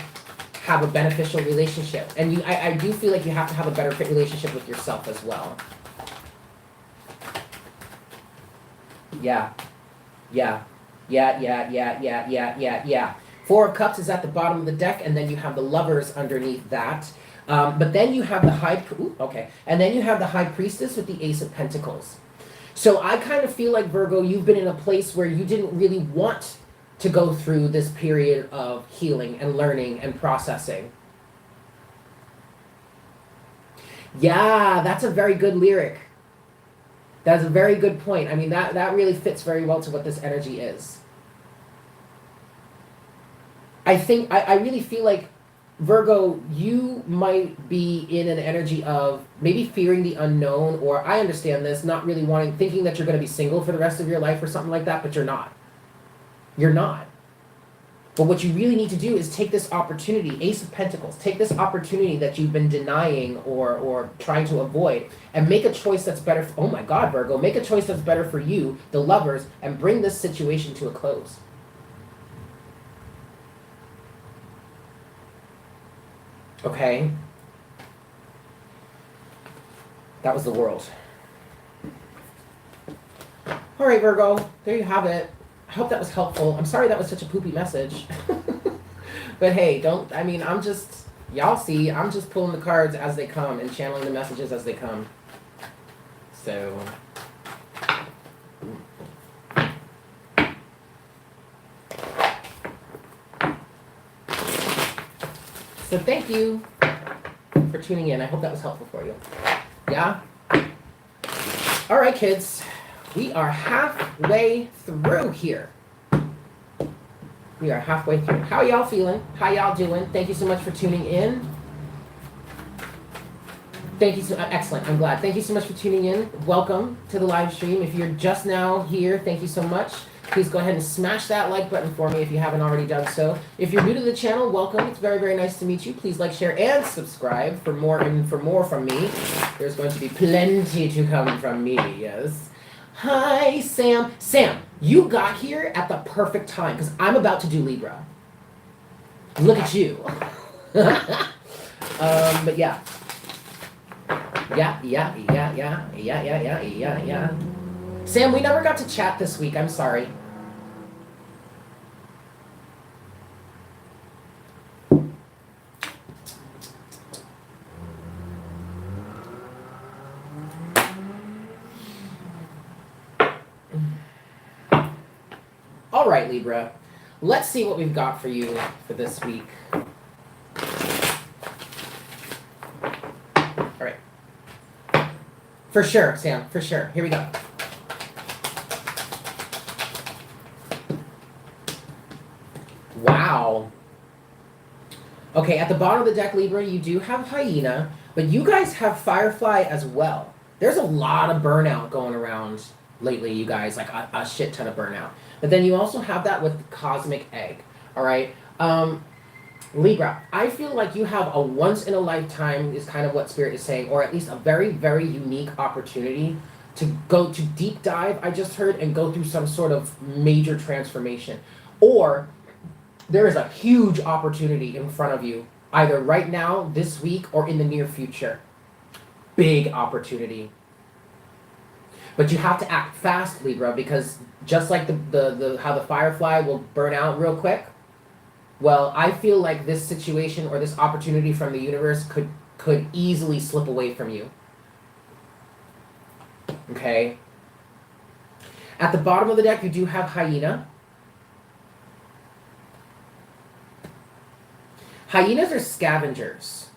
Speaker 1: have a beneficial relationship. And I do feel like you have to have a better fit relationship with yourself as well. Yeah. Four of Cups is at the bottom of the deck, and then you have the Lovers underneath that. But then you have the and then you have the High Priestess with the Ace of Pentacles. So I kind of feel like, Virgo, you've been in a place where you didn't really want to go through this period of healing and learning and processing. Yeah, that's a very good lyric. That's a very good point. I mean, that really fits very well to what this energy is. I really feel like, Virgo, you might be in an energy of maybe fearing the unknown, or I understand this, not really thinking that you're going to be single for the rest of your life or something like that, but you're not. You're not. But what you really need to do is take this opportunity, Ace of Pentacles, take this opportunity that you've been denying or trying to avoid, and make a choice that's better. Oh my God, Virgo, make a choice that's better for you, the Lovers, and bring this situation to a close. Okay? That was the World. All right, Virgo, there you have it. I hope that was helpful. I'm sorry that was such a poopy message. But hey, I'm just pulling the cards as they come and channeling the messages as they come. So thank you for tuning in. I hope that was helpful for you. Yeah? All right, kids. We are halfway through here. We are halfway through. How are y'all feeling? How y'all doing? Thank you so much for tuning in. Thank you so excellent. I'm glad. Thank you so much for tuning in. Welcome to the live stream. If you're just now here, thank you so much. please go ahead and smash that like button for me if you haven't already done so. If you're new to the channel, welcome. It's very, very nice to meet you. Please like, share, and subscribe for more from me. There's going to be plenty to come from me, yes. Hi, Sam. Sam, you got here at the perfect time because I'm about to do Libra. Look at you. But yeah. Yeah. Sam, we never got to chat this week. I'm sorry. All right, Libra. Let's see what we've got for you for this week. All right. For sure, Sam. For sure. Here we go. Wow. Okay, at the bottom of the deck, Libra, you do have Hyena, but you guys have Firefly as well. There's a lot of burnout going around lately, you guys, like a shit ton of burnout. But then you also have that with Cosmic Egg, all right? Libra, I feel like you have a once-in-a-lifetime is kind of what Spirit is saying, or at least a very, very unique opportunity to go to deep dive, I just heard, and go through some sort of major transformation. Or there is a huge opportunity in front of you, either right now, this week, or in the near future. Big opportunity. But you have to act fast, Libra, because just like the how the Firefly will burn out real quick, well, I feel like this situation or this opportunity from the universe could easily slip away from you. Okay? At the bottom of the deck, you do have Hyena. Hyenas are scavengers.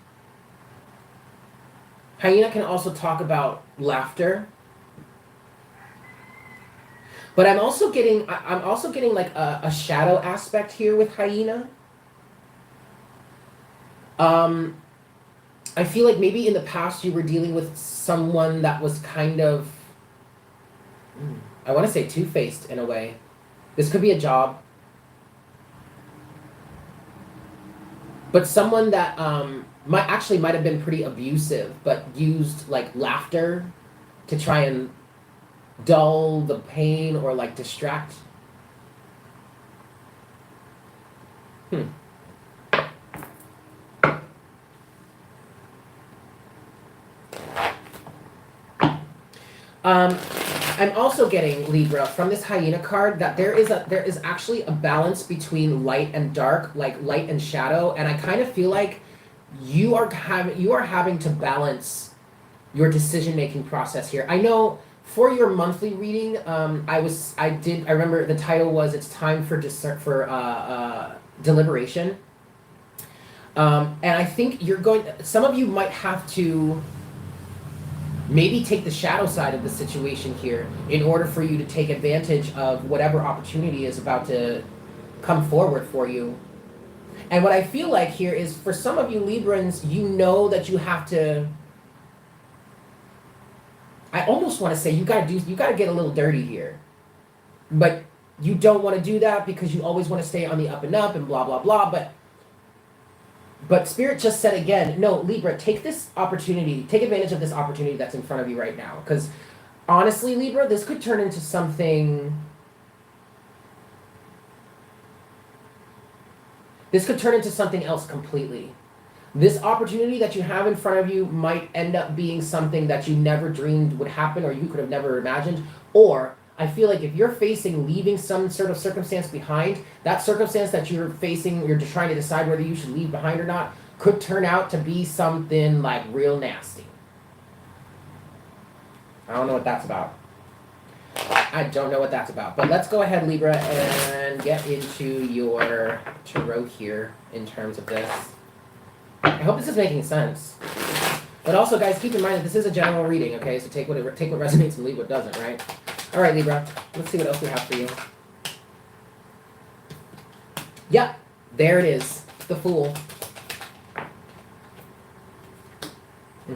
Speaker 1: Hyena can also talk about laughter. But I'm also getting like a shadow aspect here with Hyena. I feel like maybe in the past you were dealing with someone that was kind of, I want to say two-faced in a way. This could be a job. But someone that might have been pretty abusive, but used like laughter to try and dull the pain or like distract. I'm also getting, Libra, from this Hyena card that there is actually a balance between light and dark, like light and shadow, and I kind of feel like you are having to balance your decision-making process here. I know for your monthly reading, I remember the title was "It's Time for Deliberation," and I think some of you might have to maybe take the shadow side of the situation here in order for you to take advantage of whatever opportunity is about to come forward for you. And what I feel like here is, for some of you Librans, you know that you have to, I almost want to say you gotta get a little dirty here. But you don't want to do that because you always want to stay on the up and up and blah, blah, blah. But Spirit just said again, no, Libra, take this opportunity, take advantage of this opportunity that's in front of you right now. Because honestly, Libra, this could turn into something. This could turn into something else completely. This opportunity that you have in front of you might end up being something that you never dreamed would happen or you could have never imagined. Or I feel like if you're facing leaving some sort of circumstance behind, that circumstance that you're facing, you're just trying to decide whether you should leave behind or not, could turn out to be something like real nasty. I don't know what that's about. I don't know what that's about. But let's go ahead, Libra, and get into your tarot here in terms of this. I hope this is making sense. But also, guys, keep in mind that this is a general reading, okay? So take what resonates and leave what doesn't, right? All right, Libra, let's see what else we have for you. Yep, there it is, the Fool. Yeah,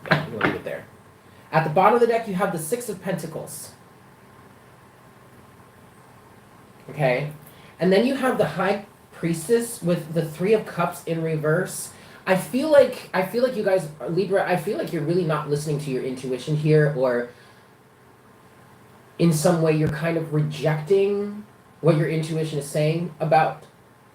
Speaker 1: I'm gonna leave it there. At the bottom of the deck, you have the Six of Pentacles. Okay? And then you have the High Priestess with the Three of Cups in reverse. I feel like you guys, Libra, I feel like you're really not listening to your intuition here, or in some way you're kind of rejecting what your intuition is saying about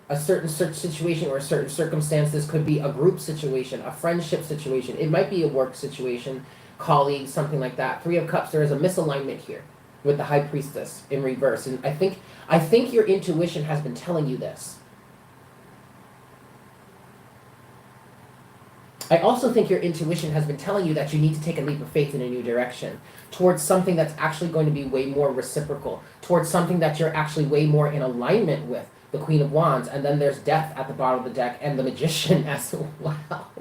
Speaker 1: a certain situation or a certain circumstance. This could be a group situation, a friendship situation. It might be a work situation, colleagues, something like that. Three of Cups, there is a misalignment here with the High Priestess in reverse. And I think your intuition has been telling you this. I also think your intuition has been telling you that you need to take a leap of faith in a new direction, towards something that's actually going to be way more reciprocal, towards something that you're actually way more in alignment with, the Queen of Wands, and then there's Death at the bottom of the deck, and the Magician as well.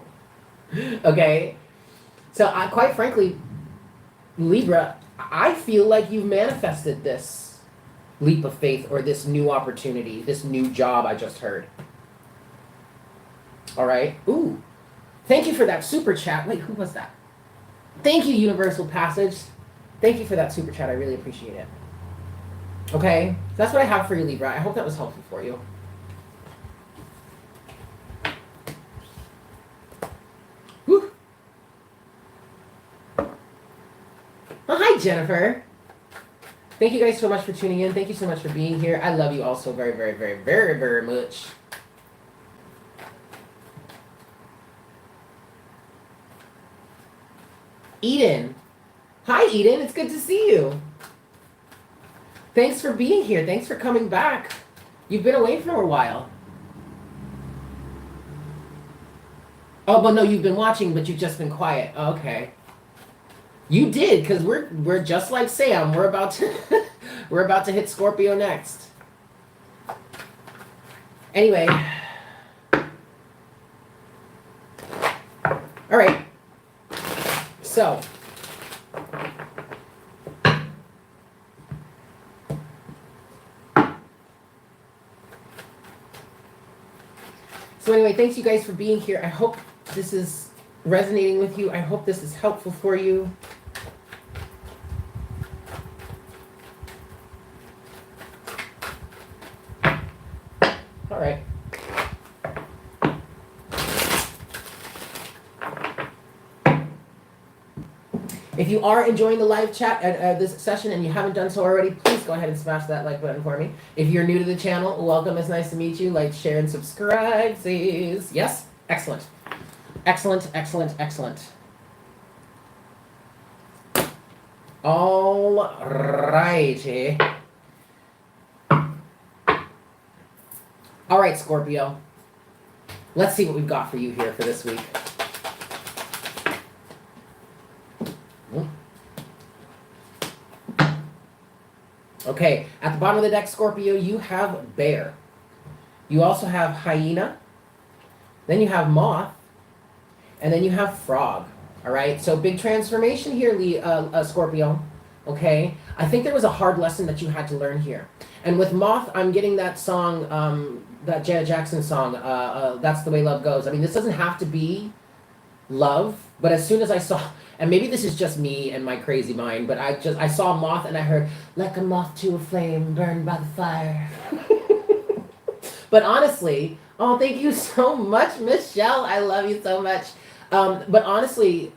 Speaker 1: Okay? So quite frankly, Libra, I feel like you've manifested this leap of faith, or this new opportunity, this new job I just heard. All right? Ooh. Thank you for that super chat. Wait, who was that? Thank you, Universal Passage. Thank you for that super chat. I really appreciate it. Okay? That's what I have for you, Libra. I hope that was helpful for you. Whew. Oh, hi, Jennifer. Thank you guys so much for tuning in. Thank you so much for being here. I love you all so very, very, very, very, very much. Eden. Hi, Eden. It's good to see you. Thanks for being here. Thanks for coming back. You've been away for a while. Oh, well, no, you've been watching, but you've just been quiet. Okay. You did, because we're just like Sam. We're about to hit Scorpio next. Anyway. All right. So, anyway, thanks you guys for being here. I hope this is resonating with you. I hope this is helpful for you. All right. If you are enjoying the live chat at this session and you haven't done so already, please go ahead and smash that like button for me. If you're new to the channel, welcome. It's nice to meet you. Like, share, and subscribe, please. Yes? Excellent. Excellent, excellent, excellent. All righty. All right, Scorpio. Let's see what we've got for you here for this week. Okay, at the bottom of the deck, Scorpio, you have Bear. You also have Hyena. Then you have Moth. And then you have Frog. All right, so big transformation here, Scorpio. Okay, I think there was a hard lesson that you had to learn here. And with Moth, I'm getting that song, that Janet Jackson song, That's the Way Love Goes. I mean, this doesn't have to be love, but as soon as I saw, and maybe this is just me and my crazy mind, but I saw Moth and I heard, like a moth to a flame burned by the fire. But honestly, oh, thank you so much, Michelle. I love you so much. But honestly,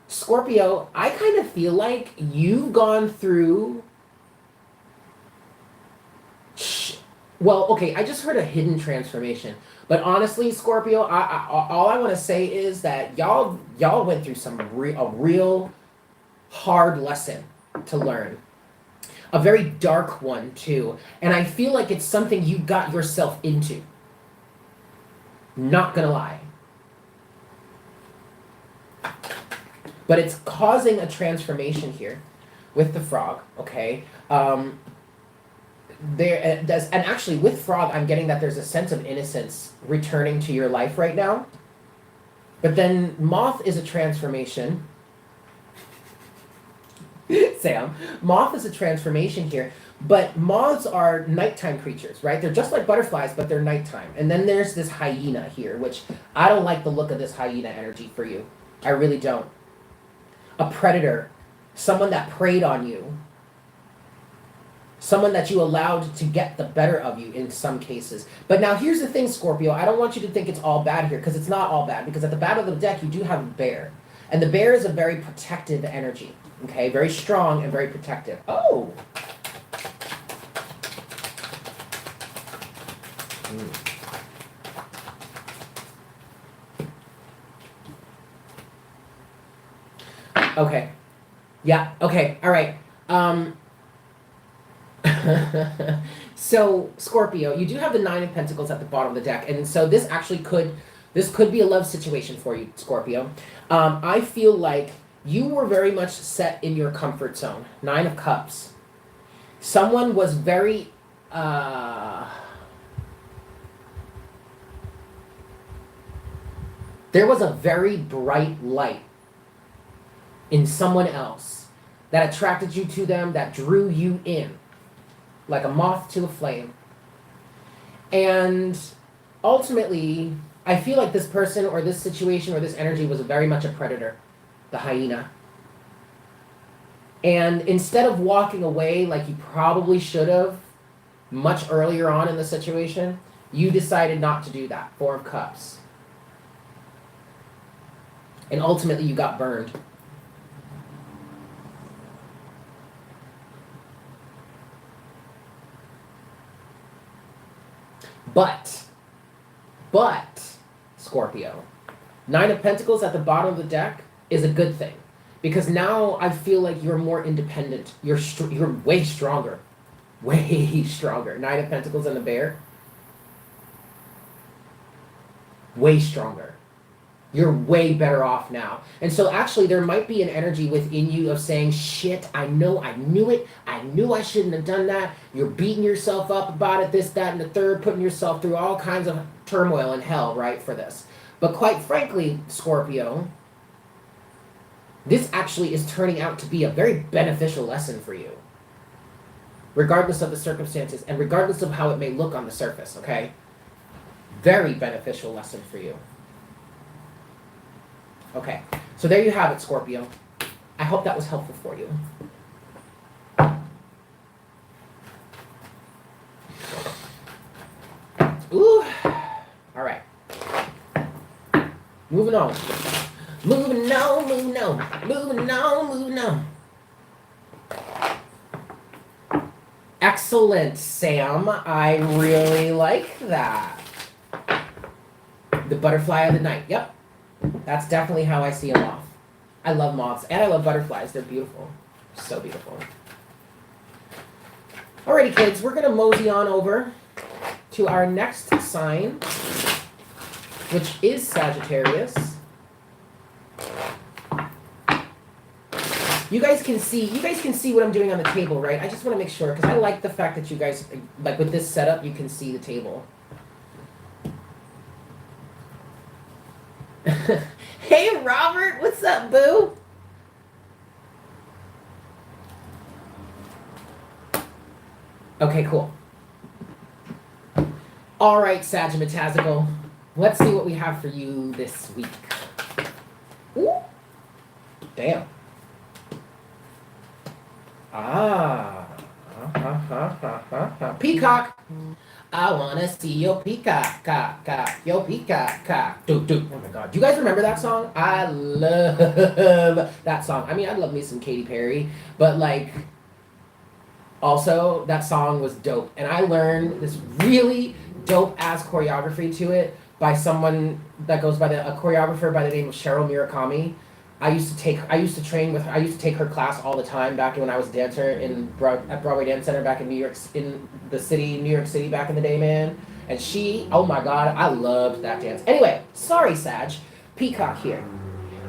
Speaker 1: Scorpio, I kind of feel like you've gone through, well, okay, I just heard a hidden transformation. But honestly, Scorpio, all I want to say is that y'all went through a real hard lesson to learn. A very dark one, too. And I feel like it's something you got yourself into. Not gonna lie. But it's causing a transformation here with the Frog, okay? And actually with Frog, I'm getting that there's a sense of innocence returning to your life right now. But then Moth is a transformation. Sam, Moth is a transformation here. But moths are nighttime creatures, right? They're just like butterflies, but they're nighttime. And then there's this hyena here, which I don't like the look of this hyena energy for you. I really don't. A predator, someone that preyed on you, someone that you allowed to get the better of you in some cases. But now here's the thing, Scorpio. I don't want you to think it's all bad here, because it's not all bad. Because at the bottom of the deck, you do have a bear. And the bear is a very protective energy. Okay? Very strong and very protective. Oh! Okay. Yeah, okay, all right. So, Scorpio, you do have the Nine of Pentacles at the bottom of the deck. And so this actually could be a love situation for you, Scorpio. I feel like you were very much set in your comfort zone. Nine of Cups. Someone was very... there was a very bright light in someone else that attracted you to them, that drew you in, like a moth to a flame. And ultimately, I feel like this person or this situation or this energy was very much a predator, the hyena. And instead of walking away like you probably should have much earlier on in the situation, you decided not to do that. Four of Cups. And ultimately you got burned. But, Scorpio, Nine of Pentacles at the bottom of the deck is a good thing. Because now I feel like you're more independent. You're way stronger. Way stronger. Nine of Pentacles and the bear. Way stronger. You're way better off now. And so actually there might be an energy within you of saying, shit, I knew it. I knew I shouldn't have done that. You're beating yourself up about it, this, that, and the third, putting yourself through all kinds of turmoil and hell, right, for this. But quite frankly, Scorpio, this actually is turning out to be a very beneficial lesson for you. Regardless of the circumstances and regardless of how it may look on the surface, okay? Very beneficial lesson for you. Okay, so there you have it, Scorpio. I hope that was helpful for you. Ooh, all right. Moving on. Moving on, moving on, moving on, moving on. Excellent, Sam. I really like that. The butterfly of the night. Yep. That's definitely how I see a moth. I love moths, and I love butterflies. They're beautiful. So beautiful. Alrighty, kids. We're going to mosey on over to our next sign, which is Sagittarius. You guys can see what I'm doing on the table, right? I just want to make sure, because I like the fact that you guys, like with this setup, you can see the table. Hey, Robert, what's up, boo? Okay, cool. All right, Sagittarius. Let's see what we have for you this week. Ooh. Damn. Peacock. I wanna see your peacock, cock, cock, your peacock, cock. Oh my God. Do you guys remember that song? I love that song. I mean, I love me some Katy Perry, but like, also that song was dope. And I learned this really dope ass choreography to it by someone that goes by a choreographer by the name of Cheryl Murakami. I used to train with her. I used to take her class all the time back when I was a dancer at Broadway Dance Center back in New York City back in the day, man. And oh my God, I loved that dance. Anyway, sorry, Sag. Peacock here.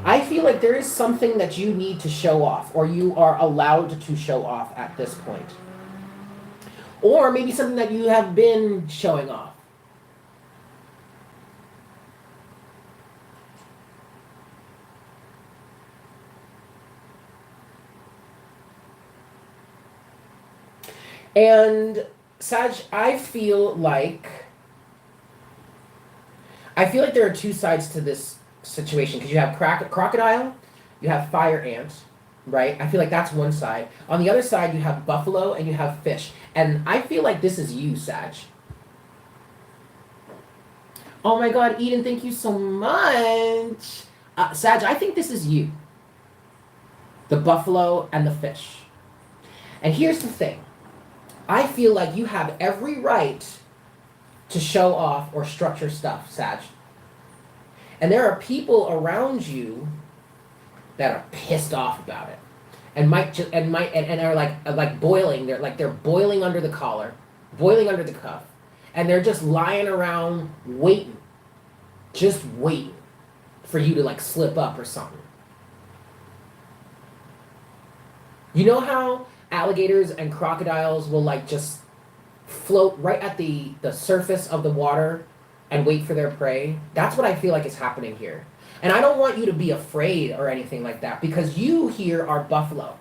Speaker 1: I feel like there is something that you need to show off, or you are allowed to show off at this point. Or maybe something that you have been showing off. And Sag, I feel like there are two sides to this situation, because you have crocodile, you have fire ant, right? I feel like that's one side. On the other side, you have buffalo and you have fish. And I feel like this is you, Sag. Oh my God, Eden, thank you so much. Sag, I think this is you. The buffalo and the fish. And here's the thing. I feel like you have every right to show off or structure stuff, Sag. And there are people around you that are pissed off about it. And are like boiling. They're boiling under the collar, boiling under the cuff. And they're just lying around waiting. Just waiting for you to like slip up or something. You know how alligators and crocodiles will like just float right at the surface of the water and wait for their prey? That's what I feel like is happening here. And I don't want you to be afraid or anything like that, because you here are buffalo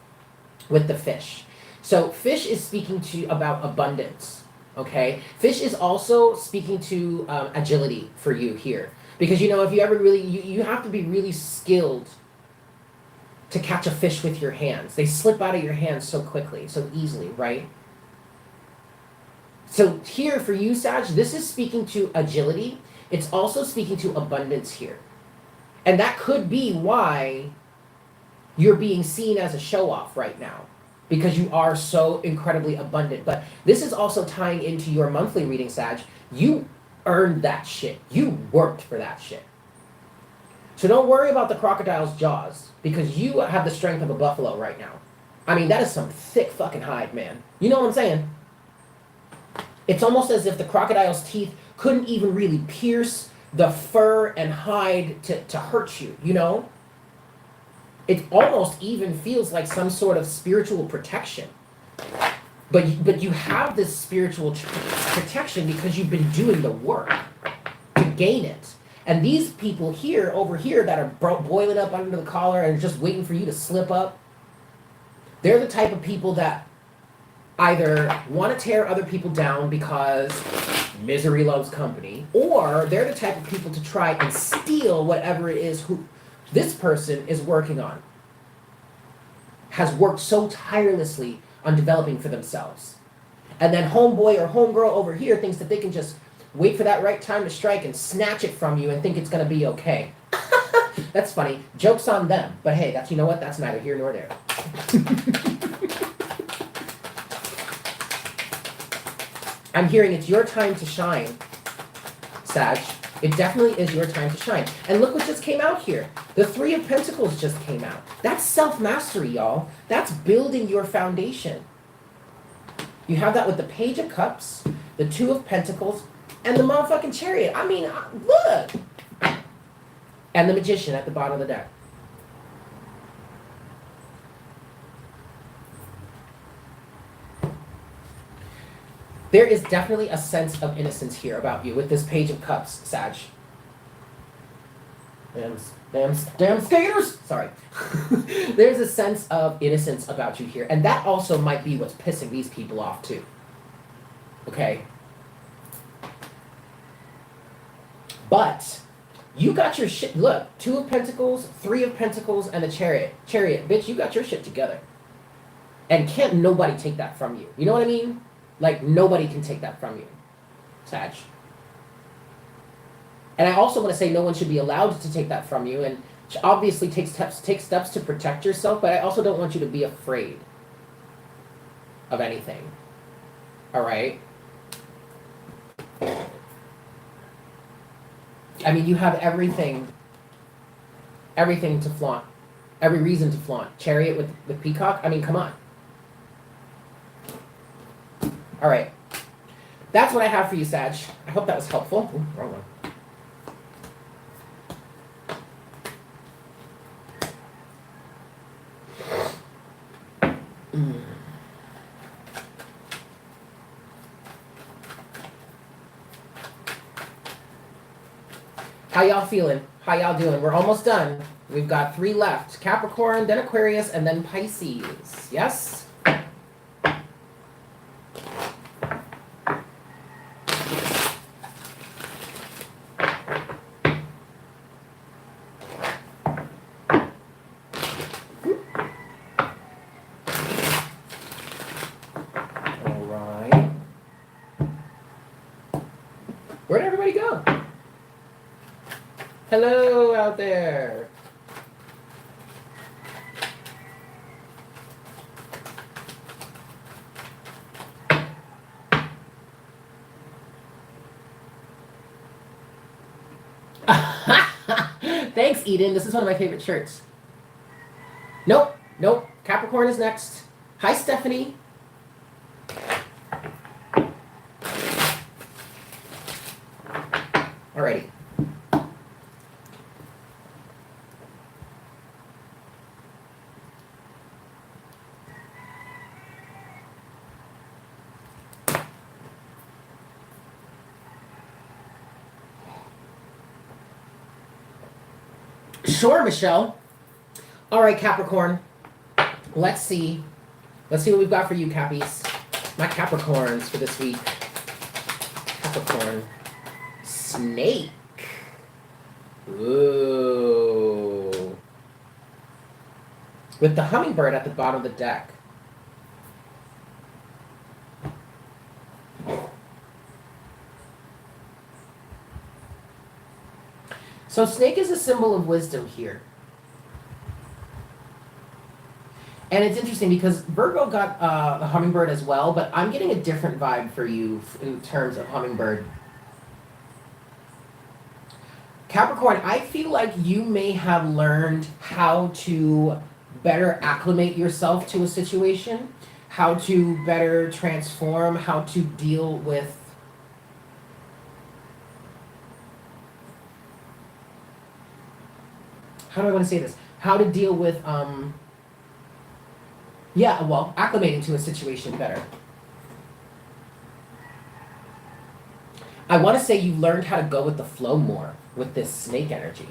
Speaker 1: with the fish. So fish is speaking to about abundance, okay? Fish is also speaking to agility for you here. Because, you know, if you ever really, you have to be really skilled to catch a fish with your hands. They slip out of your hands so quickly, so easily, right? So here for you, Sag, this is speaking to agility. It's also speaking to abundance here. And that could be why you're being seen as a show-off right now, because you are so incredibly abundant. But this is also tying into your monthly reading, Sag. You earned that shit. You worked for that shit. So don't worry about the crocodile's jaws, because you have the strength of a buffalo right now. I mean, that is some thick fucking hide, man. You know what I'm saying? It's almost as if the crocodile's teeth couldn't even really pierce the fur and hide to hurt you, you know? It almost even feels like some sort of spiritual protection. But you have this spiritual protection because you've been doing the work to gain it. And these people here, over here, that are boiling up under the collar and just waiting for you to slip up, they're the type of people that either want to tear other people down because misery loves company, or they're the type of people to try and steal whatever it is who this person is working on, has worked so tirelessly on developing for themselves. And then homeboy or homegirl over here thinks that they can just wait for that right time to strike and snatch it from you and think it's going to be okay. That's funny. Joke's on them. But hey, that's, you know what? That's neither here nor there. I'm hearing it's your time to shine, Sag. It definitely is your time to shine. And look what just came out here. The Three of Pentacles just came out. That's self-mastery, y'all. That's building your foundation. You have that with the Page of Cups, the Two of Pentacles, and the motherfucking Chariot. I mean, look! And the Magician at the bottom of the deck. There is definitely a sense of innocence here about you with this Page of Cups, Sag. Damn skaters! Sorry. There's a sense of innocence about you here. And that also might be what's pissing these people off too. Okay? But you got your shit. Look, Two of Pentacles, Three of Pentacles, and the Chariot. Chariot, bitch, you got your shit together. And can't nobody take that from you. You know what I mean? Like, nobody can take that from you, Sag. And I also want to say no one should be allowed to take that from you, and obviously take steps to protect yourself, but I also don't want you to be afraid of anything. All right? I mean, you have everything to flaunt. Every reason to flaunt. Chariot with Peacock? I mean, come on. All right. That's what I have for you, Sag. I hope that was helpful. Ooh, wrong one. How y'all feeling? How y'all doing? We're almost done. We've got 3 left. Capricorn, then Aquarius, and then Pisces. Yes? Where'd everybody go? Hello out there. Thanks, Eden. This is one of my favorite shirts. Nope. Capricorn is next. Hi, Stephanie. Alrighty. Sure, Michelle. All right, Capricorn. Let's see. Let's see what we've got for you, Cappies. My Capricorns for this week. Capricorn. Snake. Ooh. With the hummingbird at the bottom of the deck. So snake is a symbol of wisdom here. And it's interesting because Virgo got the hummingbird as well, but I'm getting a different vibe for you in terms of hummingbird. Capricorn, I feel like you may have learned how to better acclimate yourself to a situation, how to better transform, how to deal with how do I want to say this? How to deal with, acclimating to a situation better. I want to say you learned how to go with the flow more with this snake energy.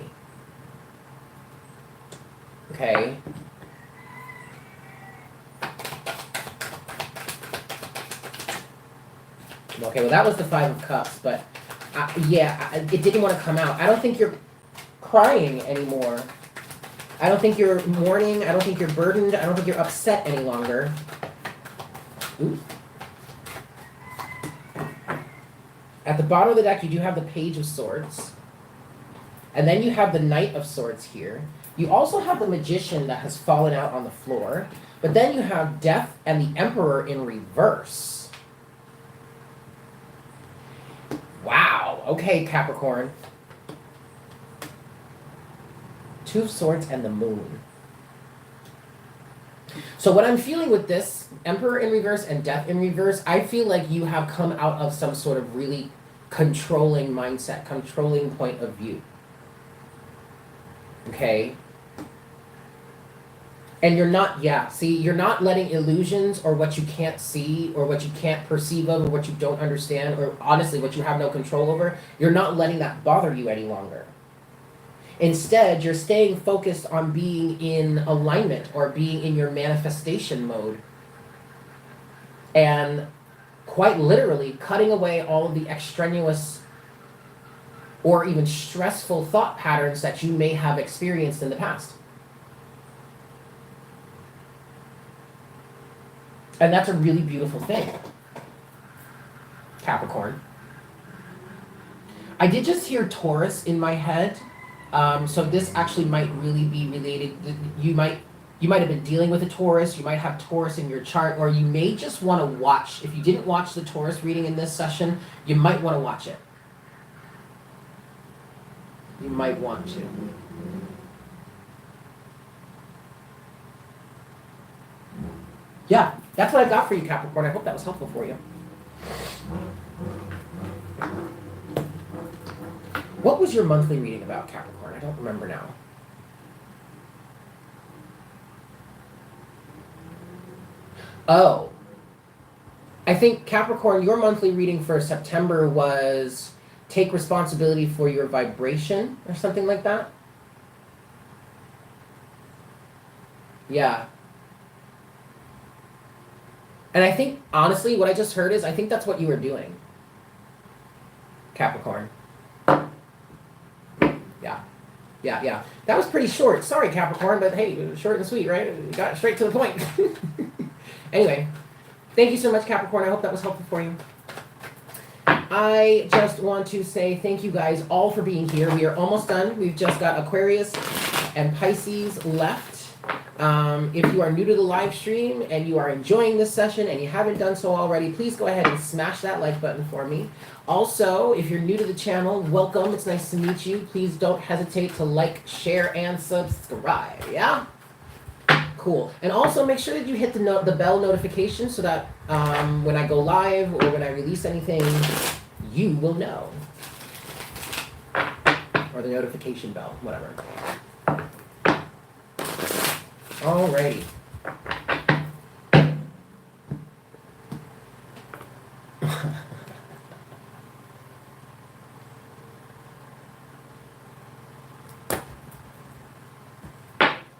Speaker 1: Okay. Okay, well that was the Five of Cups, but it didn't want to come out. I don't think you're crying anymore. I don't think you're mourning. I don't think you're burdened. I don't think you're upset any longer. Ooh. At the bottom of the deck, you do have the Page of Swords. And then you have the Knight of Swords here. You also have the Magician that has fallen out on the floor. But then you have Death and the Emperor in reverse. Wow. Okay, Capricorn. Two of Swords and the Moon. So what I'm feeling with this, Emperor in reverse and Death in reverse, I feel like you have come out of some sort of really controlling mindset, controlling point of view. Okay? And you're not letting illusions or what you can't see or what you can't perceive of or what you don't understand or honestly what you have no control over, you're not letting that bother you any longer. Instead, you're staying focused on being in alignment or being in your manifestation mode. And quite literally cutting away all of the extraneous or even stressful thought patterns that you may have experienced in the past. And that's a really beautiful thing, Capricorn. I did just hear Taurus in my head. So this actually might really be related. You might have been dealing with a Taurus. You might have Taurus in your chart, or you may just want to watch. If you didn't watch the Taurus reading in this session, you might want to watch it. You might want to. Yeah, that's what I got for you, Capricorn. I hope that was helpful for you. What was your monthly reading about, Capricorn? I don't remember now. Oh. I think, Capricorn, your monthly reading for September was take responsibility for your vibration or something like that. Yeah. And I think, honestly, what I just heard is I think that's what you were doing, Capricorn. Yeah. That was pretty short. Sorry, Capricorn, but hey, short and sweet, right? Got straight to the point. Anyway, thank you so much, Capricorn. I hope that was helpful for you. I just want to say thank you guys all for being here. We are almost done. We've just got Aquarius and Pisces left. If you are new to the live stream and you are enjoying this session and you haven't done so already, please go ahead and smash that like button for me. Also, if you're new to the channel, welcome. It's nice to meet you. Please don't hesitate to like, share, and subscribe. Yeah? Cool. And also make sure that you hit the bell notification so that when I go live or when I release anything, you will know. Or the notification bell, whatever. Alrighty.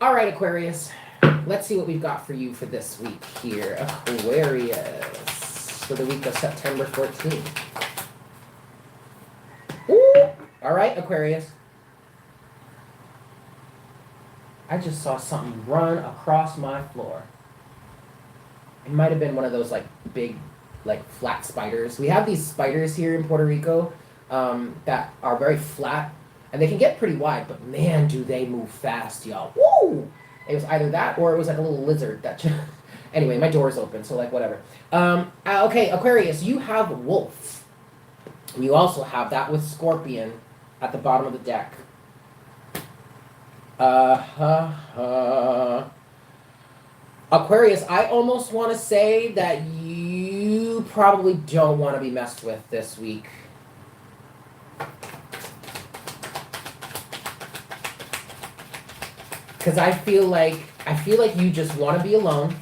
Speaker 1: All right, Aquarius. Let's see what we've got for you for this week here. Aquarius. For the week of September 14th. Ooh. All right, Aquarius. I just saw something run across my floor. It might have been one of those like big, like flat spiders. We have these spiders here in Puerto Rico that are very flat, and they can get pretty wide, but man, do they move fast, y'all. Woo! It was either that or it was like a little lizard that anyway, my door's open, so like whatever. Okay, Aquarius, you have wolf. You also have that with scorpion at the bottom of the deck. Aquarius, I almost want to say that you probably don't want to be messed with this week. Because I feel like you just want to be alone.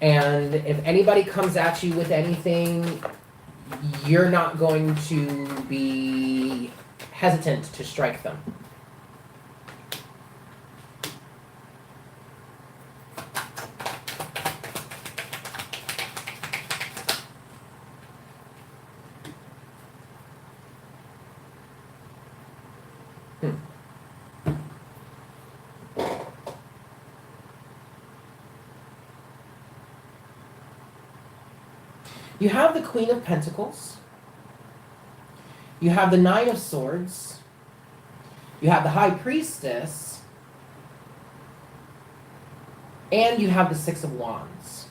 Speaker 1: And if anybody comes at you with anything, you're not going to be hesitant to strike them. You have the Queen of Pentacles. You have the Nine of Swords. You have the High Priestess. And you have the Six of Wands.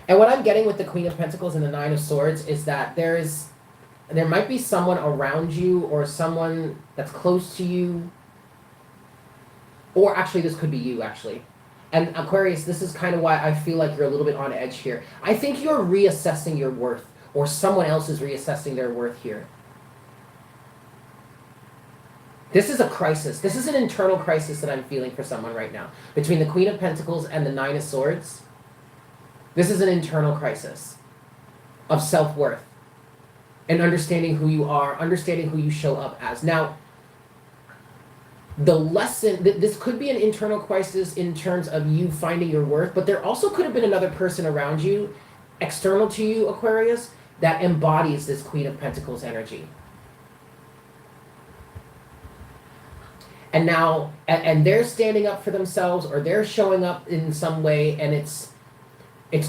Speaker 1: And what I'm getting with the Queen of Pentacles and the Nine of Swords is that there might be someone around you or someone that's close to you. Or actually, this could be you, actually. And Aquarius, this is kind of why I feel like you're a little bit on edge here. I think you're reassessing your worth, or someone else is reassessing their worth here. This is a crisis. This is an internal crisis that I'm feeling for someone right now. Between the Queen of Pentacles and the Nine of Swords, this is an internal crisis of self-worth. And understanding who you are, understanding who you show up as. Now, the lesson, this could be an internal crisis in terms of you finding your worth, but there also could have been another person around you, external to you, Aquarius, that embodies this Queen of Pentacles energy. And now, and they're standing up for themselves, or they're showing up in some way, and it's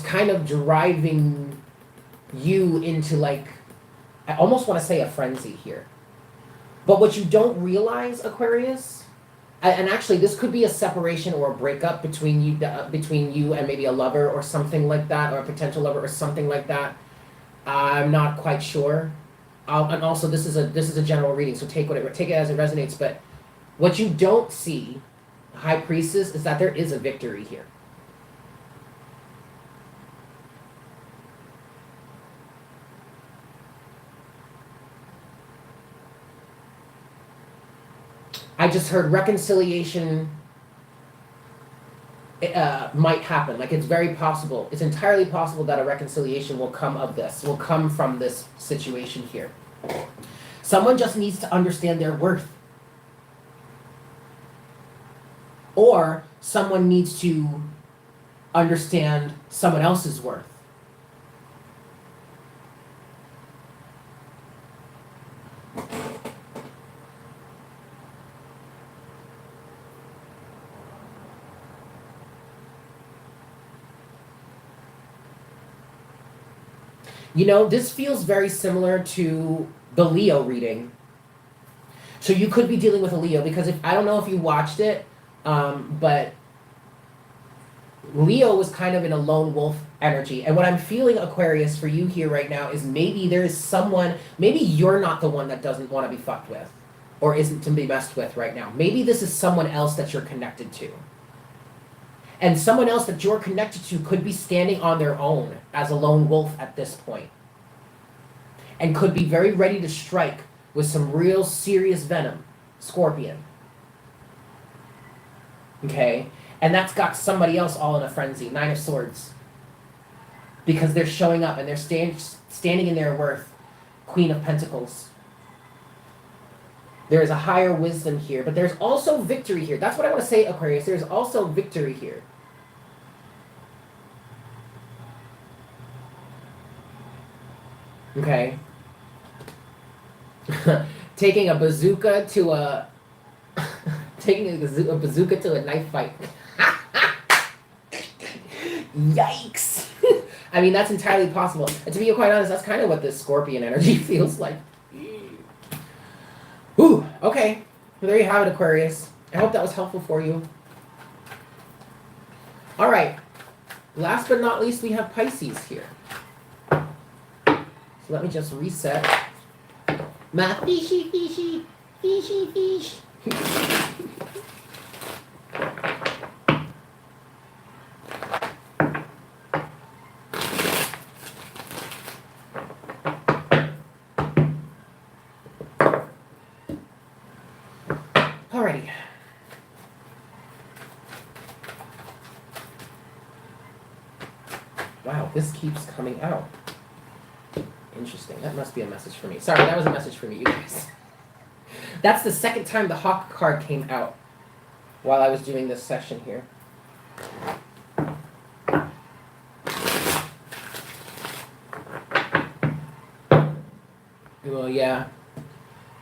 Speaker 1: kind of driving you into like, I almost want to say a frenzy here. But what you don't realize, Aquarius, and actually this could be a separation or a breakup between you and maybe a lover or something like that, or a potential lover or something like that. I'm not quite sure. And also this is a general reading, so take it as it resonates. But what you don't see, High Priestess, is that there is a victory here. I just heard reconciliation might happen. Like, it's very possible. It's entirely possible that a reconciliation will come from this situation here. Someone just needs to understand their worth. Or someone needs to understand someone else's worth. You know, this feels very similar to the Leo reading. So you could be dealing with a Leo, because if I don't know if you watched it, but Leo was kind of in a lone wolf energy. And what I'm feeling, Aquarius, for you here right now is maybe there is someone, maybe you're not the one that doesn't want to be fucked with or isn't to be messed with right now. Maybe this is someone else that you're connected to. And someone else that you're connected to could be standing on their own as a lone wolf at this point. And could be very ready to strike with some real serious venom. Scorpion. Okay? And that's got somebody else all in a frenzy. 9 of Swords. Because they're showing up and they're standing in their worth. Queen of Pentacles. There is a higher wisdom here, but there's also victory here. That's what I want to say, Aquarius. There's also victory here. Okay? Taking a bazooka to a... taking a bazooka to a knife fight. Yikes! I mean, that's entirely possible. And to be quite honest, that's kind of what this Scorpion energy feels like. Ooh, okay. Well, there you have it, Aquarius. I hope that was helpful for you. All right. Last but not least, we have Pisces here. So let me just reset. My fishy, fishy, fishy, fish. Alrighty. Wow, this keeps coming out. Interesting. That must be a message for me. Sorry, that was a message for me, you guys. That's the second time the Hawk card came out while I was doing this session here. Well, yeah.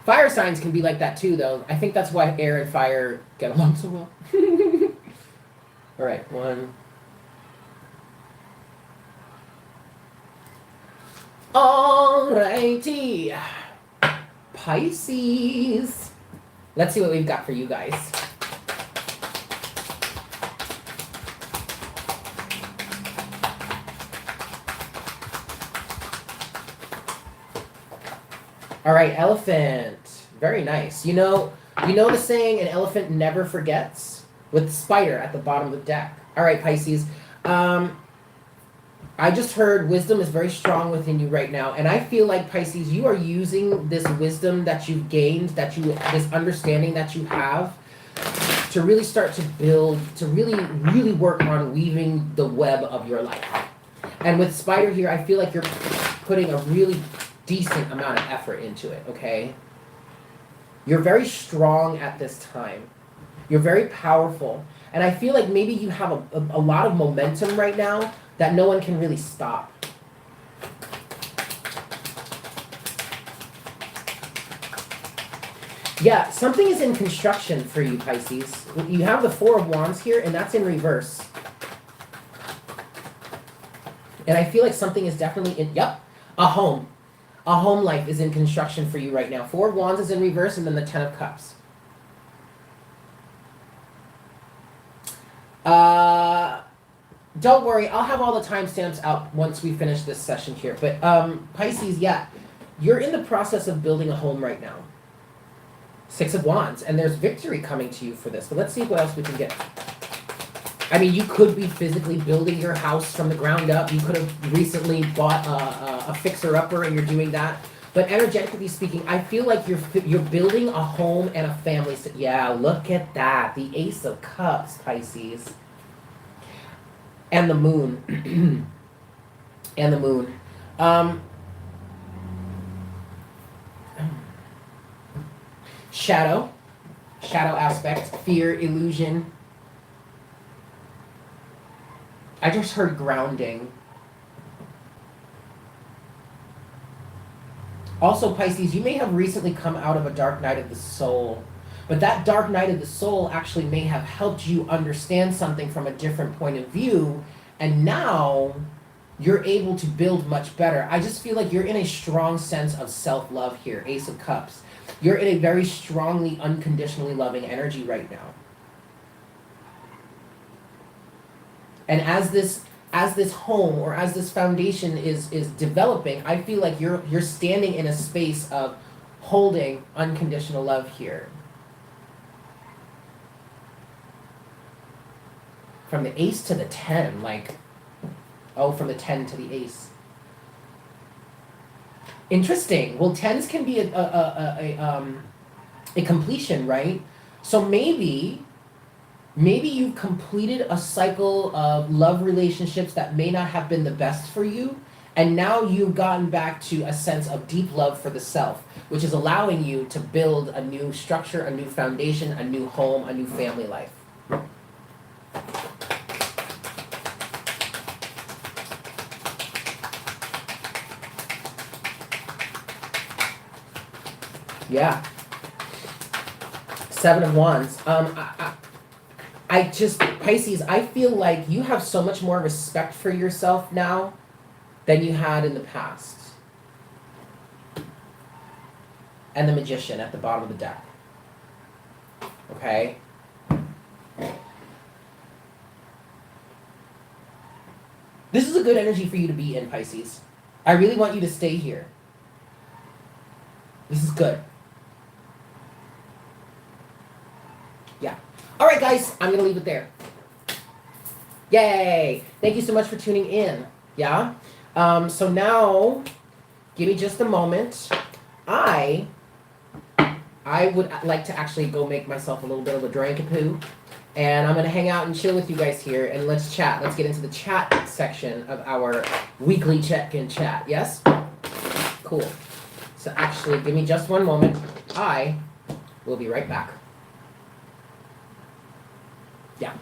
Speaker 1: Fire signs can be like that too, though. I think that's why air and fire get along so well. All right, one. Alrighty. Pisces. Let's see what we've got for you guys. All right, elephant. Very nice. You know the saying, an elephant never forgets? With spider at the bottom of the deck. All right, Pisces. I just heard wisdom is very strong within you right now. And I feel like, Pisces, you are using this wisdom that you've gained, this understanding that you have, to really start to build, to really, really work on weaving the web of your life. And with spider here, I feel like you're putting a really decent amount of effort into it, okay? You're very strong at this time. You're very powerful. And I feel like maybe you have a lot of momentum right now that no one can really stop. Yeah, something is in construction for you, Pisces. You have the Four of Wands here, and that's in reverse. And I feel like something is definitely in, yep, a home. A home life is in construction for you right now. Four of Wands is in reverse, and then the Ten of Cups. Don't worry, I'll have all the timestamps out once we finish this session here. But Pisces, yeah, you're in the process of building a home right now. Six of Wands, and there's victory coming to you for this. But let's see what else we can get. I mean, you could be physically building your house from the ground up. You could have recently bought a fixer-upper and you're doing that. But energetically speaking, I feel like you're building a home and a family. Yeah, look at that. The Ace of Cups, Pisces. And the Moon. And the Moon. Shadow aspect, fear, illusion. I just heard grounding. Also, Pisces, you may have recently come out of a dark night of the soul. But that dark night of the soul actually may have helped you understand something from a different point of view. And now you're able to build much better. I just feel like you're in a strong sense of self-love here, Ace of Cups. You're in a very strongly, unconditionally loving energy right now. And as this home or as this foundation is developing, I feel like you're standing in a space of holding unconditional love here. From the ace to the 10, like, oh, from the 10 to the ace. Interesting. Well, 10s can be a completion, right? So maybe you've completed a cycle of love relationships that may not have been the best for you, and now you've gotten back to a sense of deep love for the self, which is allowing you to build a new structure, a new foundation, a new home, a new family life. Yeah. 7 of Wands. I just, Pisces, I feel like you have so much more respect for yourself now than you had in the past. And the Magician at the bottom of the deck. Okay? This is a good energy for you to be in, Pisces. I really want you to stay here. This is good. Yeah. All right, guys, I'm going to leave it there. Yay. Thank you so much for tuning in. Yeah. So now, give me just a moment. I would like to actually go make myself a little bit of a drink-a-poo. And I'm going to hang out and chill with you guys here. And let's chat. Let's get into the chat section of our weekly check-in chat. Yes? Cool. So actually, give me just one moment. I will be right back. Yeah.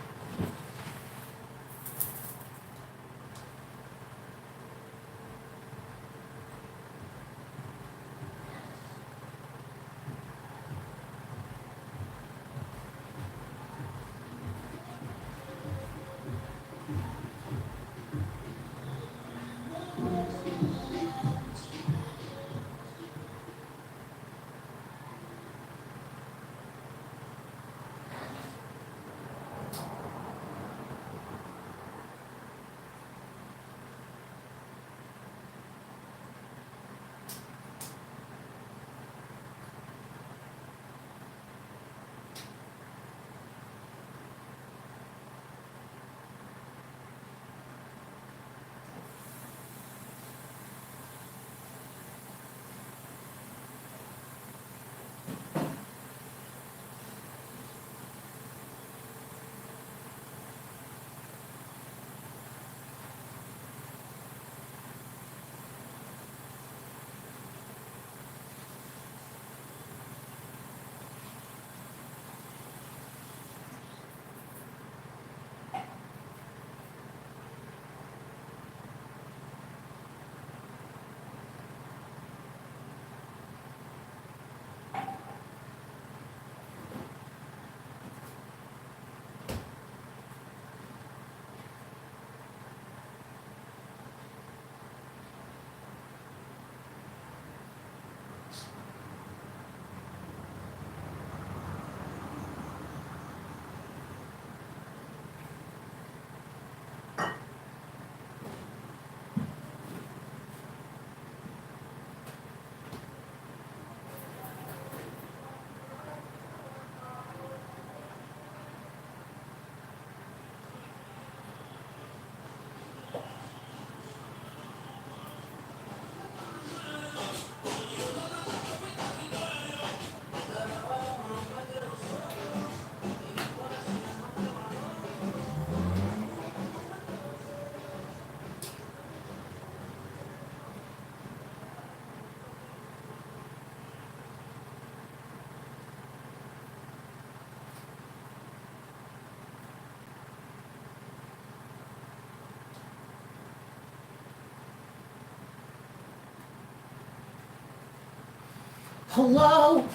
Speaker 1: Hello,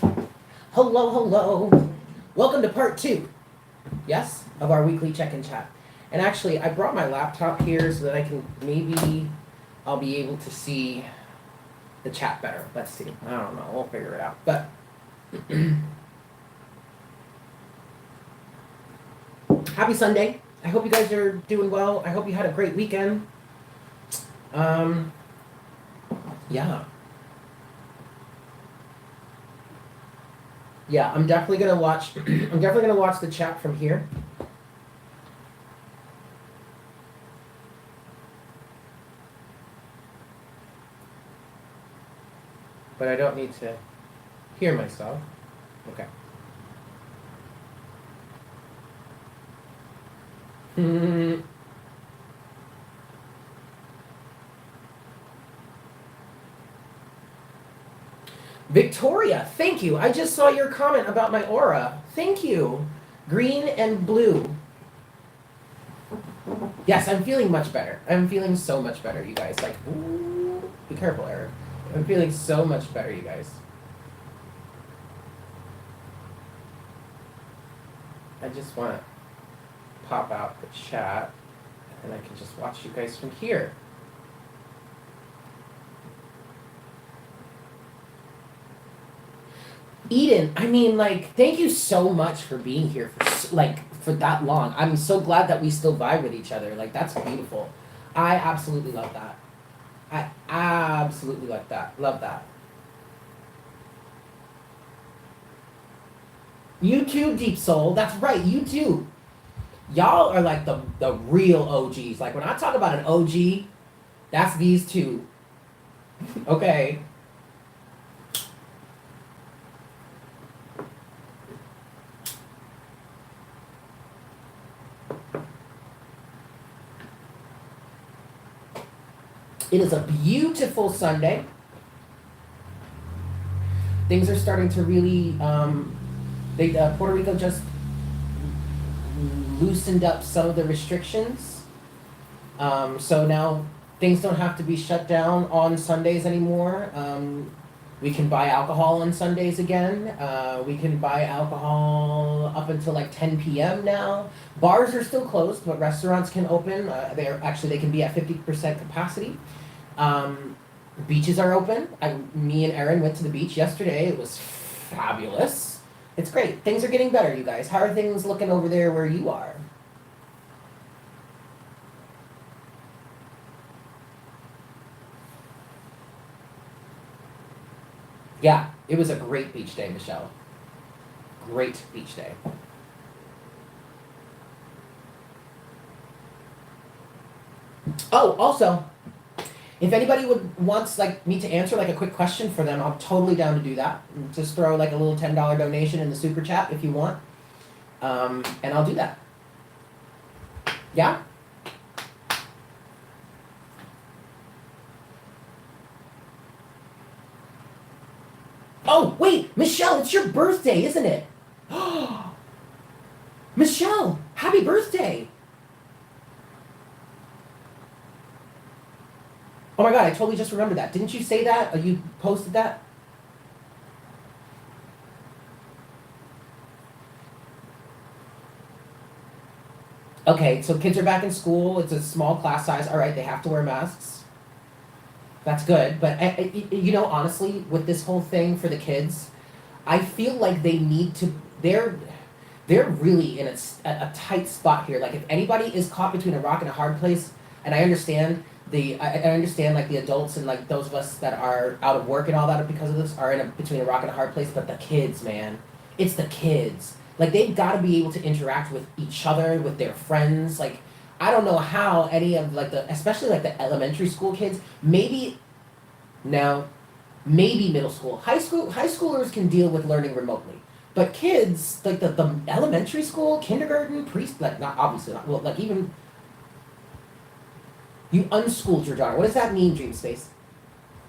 Speaker 1: hello, hello. Welcome to part 2, yes, of our weekly check-in chat. And actually, I brought my laptop here so that I can maybe I'll be able to see the chat better. Let's see. I don't know. We'll figure it out. But happy Sunday. I hope you guys are doing well. I hope you had a great weekend. Yeah. Yeah, I'm definitely gonna watch I'm definitely gonna watch the chat from here. But I don't need to hear myself. Okay. Victoria, thank you. I just saw your comment about my aura. Thank you. Green and blue. Yes, I'm feeling much better. I'm feeling so much better, you guys. Like, ooh, be careful, Eric. I'm feeling so much better, you guys. I just want to pop out the chat, and I can just watch you guys from here. Eden, I mean, like, thank you so much for being here for that long. I'm so glad that we still vibe with each other. Like, that's beautiful. I absolutely love that. I absolutely like that. Love that. You too, Deep Soul. That's right, you too. Y'all are like the real OGs. Like, when I talk about an OG, that's these two. Okay. It is a beautiful Sunday. Things are starting to really, Puerto Rico just loosened up some of the restrictions. So now things don't have to be shut down on Sundays anymore. We can buy alcohol on Sundays again. We can buy alcohol up until like 10 p.m. now. Bars are still closed, but restaurants can open. They can be at 50% capacity. Beaches are open. Me and Erin went to the beach yesterday. It was fabulous. It's great. Things are getting better, you guys. How are things looking over there where you are? Yeah, it was a great beach day, Michelle. Great beach day. Oh, also, if anybody wants like me to answer like a quick question for them, I'm totally down to do that. Just throw like a little $10 donation in the super chat if you want, and I'll do that. Yeah. Oh wait, Michelle, it's your birthday, isn't it? Michelle, happy birthday! Oh my god, I totally just remembered that. Didn't you say that? Or you posted that? Okay, so kids are back in school. It's a small class size. All right, they have to wear masks. That's good. But, honestly, with this whole thing for the kids, I feel like they need to... They're really in a tight spot here. Like, if anybody is caught between a rock and a hard place, and I understand... I understand like the adults and like those of us that are out of work and all that because of this are between a rock and a hard place, but the kids, man, it's the kids. Like they've got to be able to interact with each other, with their friends. Like I don't know how any of like especially like the elementary school kids, maybe middle school, high schoolers can deal with learning remotely. But kids, like the elementary school, kindergarten, like not obviously not, well, like even. You unschooled your daughter. What does that mean, Dream Space?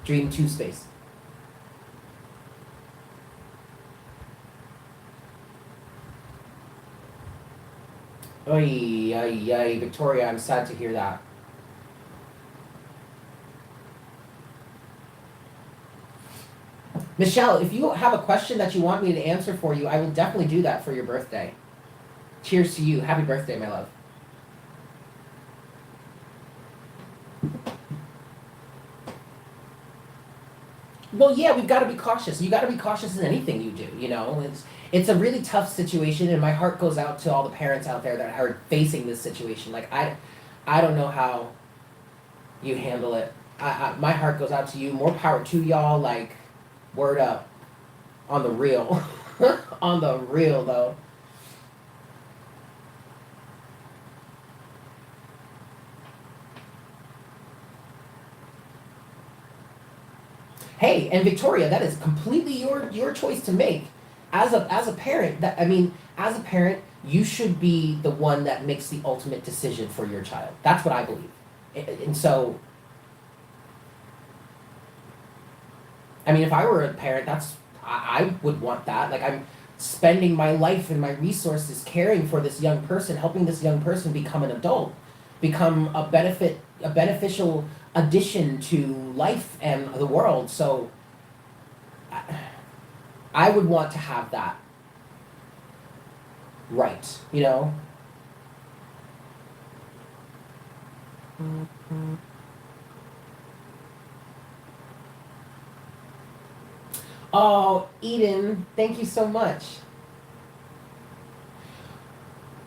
Speaker 1: Dream 2 Space. Oy, oy, oy, Victoria, I'm sad to hear that. Michelle, if you have a question that you want me to answer for you, I will definitely do that for your birthday. Cheers to you. Happy birthday, my love. Well, yeah, we've got to be cautious. You got to be cautious in anything you do. You know, it's a really tough situation, and my heart goes out to all the parents out there that are facing this situation. Like I don't know how you handle it. My heart goes out to you. More power to y'all. Like, word up, on the real, on the real though. Hey, and Victoria, that is completely your choice to make. As a parent, that I mean, as a parent, you should be the one that makes the ultimate decision for your child. That's what I believe. And so, I mean, if I were a parent, I would want that. Like, I'm spending my life and my resources caring for this young person, helping this young person become an adult, become a beneficial addition to life and the world. So I, I would want to have that right, you know? Oh, Eden, thank you so much.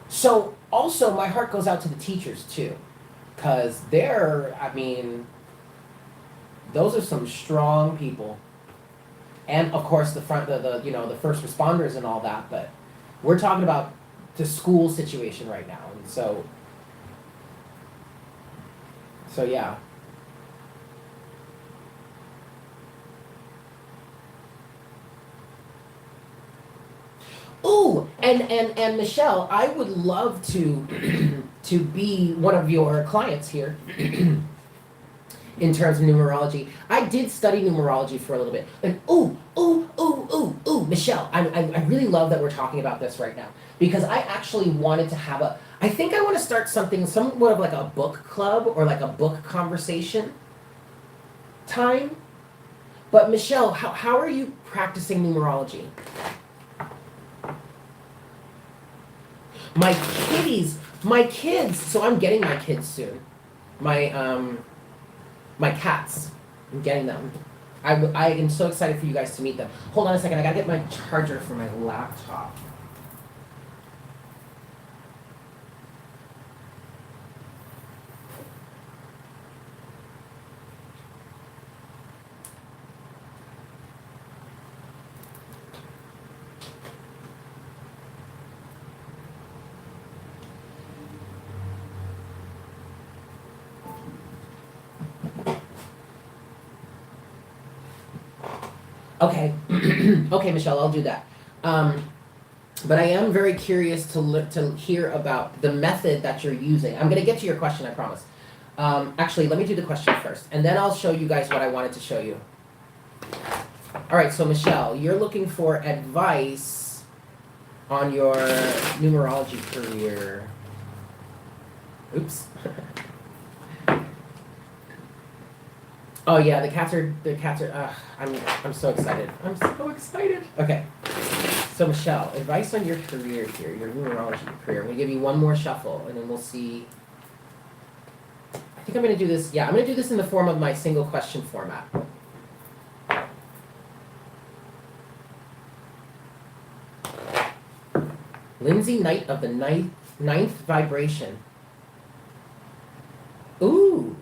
Speaker 1: So also my heart goes out to the teachers too, because I mean, those are some strong people. And of course the you know, the first responders and all that, but we're talking about the school situation right now. And so yeah. Ooh, and Michelle, I would love to to be one of your clients here in terms of numerology. I did study numerology for a little bit. And Michelle, I really love that we're talking about this right now because I actually wanted to have I think I want to start something, somewhat of like a book club or like a book conversation time. But Michelle, how are you practicing numerology? My kitties, my kids. So I'm getting my kids soon. My cats. I'm getting them. I am so excited for you guys to meet them. Hold on a second. I gotta get my charger for my laptop. Okay, okay, Michelle, I'll do that. But I am very curious to hear about the method that you're using. I'm going to get to your question, I promise. Actually, let me do the question first, and then I'll show you guys what I wanted to show you. All right, so Michelle, you're looking for advice on your numerology career. Oops. Oh yeah, the cats are. I'm so excited. I'm so excited. Okay, so Michelle, advice on your career here, your numerology career. I'm gonna give you one more shuffle, and then we'll see. I think I'm gonna do this. Yeah, I'm gonna do this in the form of my single question format. Lindsay, Knight of the ninth vibration. Ooh.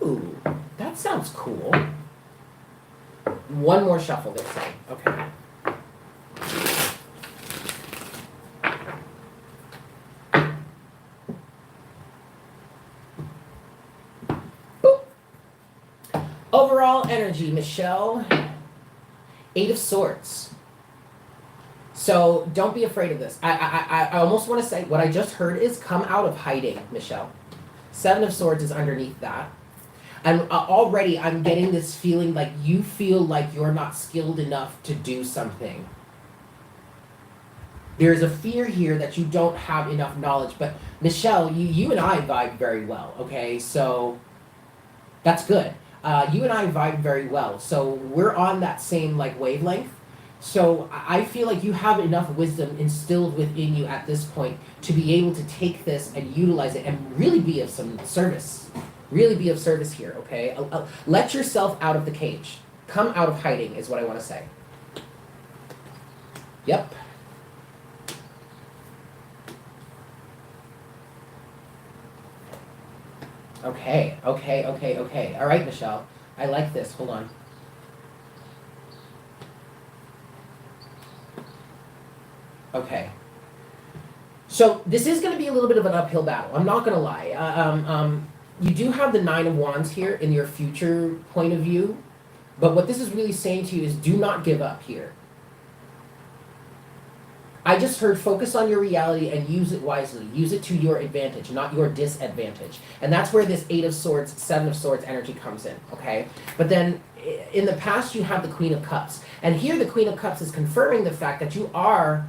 Speaker 1: Ooh, that sounds cool. One more shuffle, they're saying. Okay. Boop. Overall energy, Michelle. 8 of Swords. So don't be afraid of this. I almost want to say what I just heard is come out of hiding, Michelle. 7 of Swords is underneath that. And already I'm getting this feeling like you feel like you're not skilled enough to do something. There's a fear here that you don't have enough knowledge. But Michelle, you and I vibe very well, okay? So that's good. You and I vibe very well. So we're on that same like wavelength. So I feel like you have enough wisdom instilled within you at this point to be able to take this and utilize it and really be of some service. Really be of service here, okay? Let yourself out of the cage. Come out of hiding is what I want to say. Yep. Okay. All right, Michelle. I like this. Hold on. Okay. So this is going to be a little bit of an uphill battle. I'm not going to lie. You do have the Nine of Wands here in your future point of view. But what this is really saying to you is do not give up here. I just heard focus on your reality and use it wisely. Use it to your advantage, not your disadvantage. And that's where this Eight of Swords, Seven of Swords energy comes in, okay? But then in the past, you have the Queen of Cups. And here the Queen of Cups is confirming the fact that you are...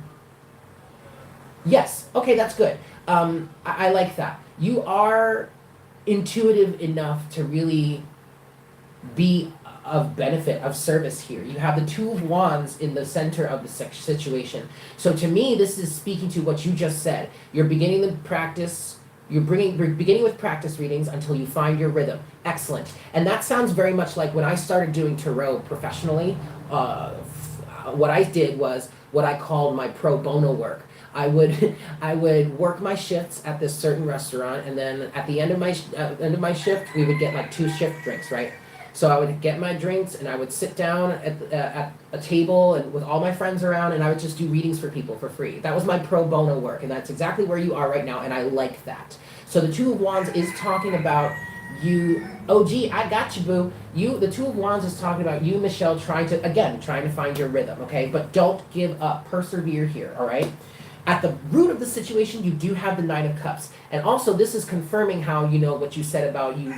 Speaker 1: Yes, okay, that's good. I like that. You are intuitive enough to really be of benefit, of service here. You have the Two of Wands in the center of the situation. So to me, this is speaking to what you just said. You're beginning the practice, you're beginning with practice readings until you find your rhythm. Excellent. And that sounds very much like when I started doing tarot professionally, what I did was what I called my pro bono work. I would work my shifts at this certain restaurant, and then at the end of my shift, we would get like 2 shift drinks, right? So I would get my drinks and I would sit down at a table and with all my friends around, and I would just do readings for people for free. That was my pro bono work, and that's exactly where you are right now, and I like that. So the Two of Wands is talking about you. Oh, gee, I got you, boo. The Two of Wands is talking about you, Michelle, trying to find your rhythm, okay? But don't give up. Persevere here, all right? At the root of the situation, you do have the Nine of Cups. And also, this is confirming how, what you said about you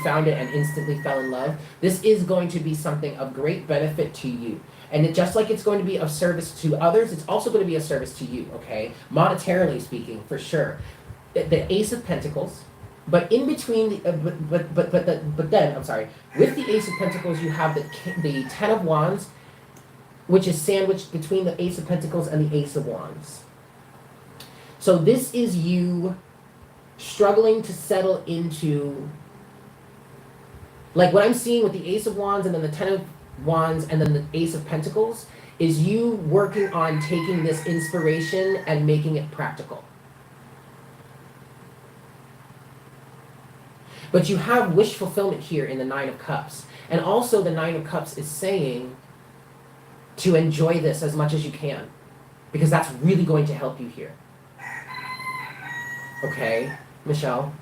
Speaker 1: found it and instantly fell in love. This is going to be something of great benefit to you. And just like it's going to be of service to others, it's also going to be of service to you, okay? Monetarily speaking, for sure. The Ace of Pentacles, but in between, but then, I'm sorry, with the Ace of Pentacles, you have the Ten of Wands, which is sandwiched between the Ace of Pentacles and the Ace of Wands. So this is you struggling to settle into, like what I'm seeing with the Ace of Wands and then the Ten of Wands and then the Ace of Pentacles is you working on taking this inspiration and making it practical. But you have wish fulfillment here in the Nine of Cups. And also the Nine of Cups is saying to enjoy this as much as you can, because that's really going to help you here. Okay, Michelle?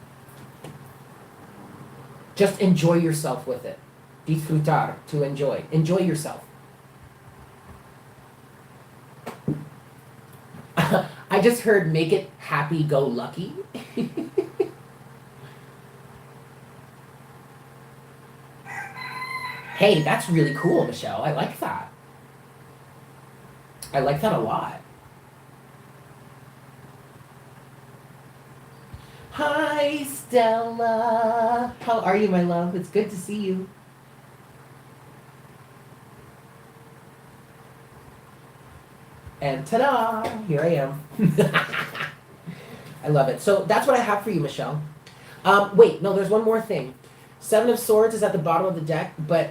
Speaker 1: Just enjoy yourself with it. Disfrutar, to enjoy. Enjoy yourself. I just heard make it happy-go-lucky. Hey, that's really cool, Michelle. I like that. I like that a lot. Hi, Stella. How are you, my love? It's good to see you. And ta-da! Here I am. I love it. So that's what I have for you, Michelle. Wait, no, there's one more thing. Seven of Swords is at the bottom of the deck, but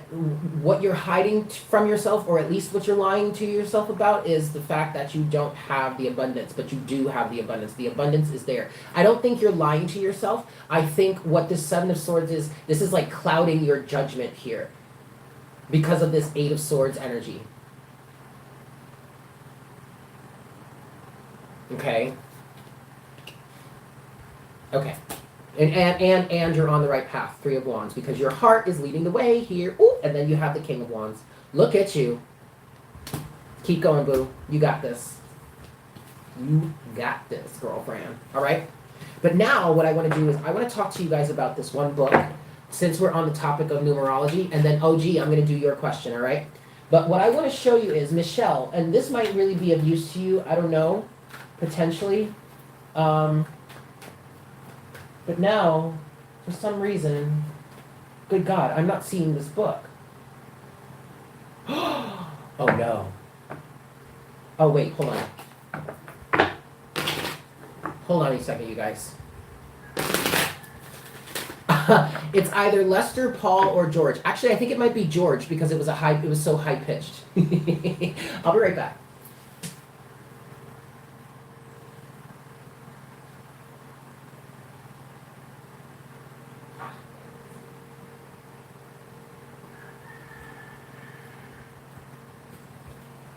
Speaker 1: what you're hiding from yourself, or at least what you're lying to yourself about, is the fact that you don't have the abundance, but you do have the abundance. The abundance is there. I don't think you're lying to yourself. I think what this Seven of Swords is, this is like clouding your judgment here because of this Eight of Swords energy. Okay? Okay. And you're on the right path, Three of Wands, because your heart is leading the way here. Ooh, and then you have the King of Wands. Look at you. Keep going, boo. You got this. You got this, girlfriend. All right? But now what I want to do is I want to talk to you guys about this one book, since we're on the topic of numerology, and then, OG, I'm going to do your question, all right? But what I want to show you is, Michelle, and this might really be of use to you, I don't know, potentially. But now, for some reason, good God, I'm not seeing this book. Oh no. Oh, wait, hold on. Hold on a second, you guys. It's either Lester, Paul, or George. Actually, I think it might be George because it was so high pitched. I'll be right back.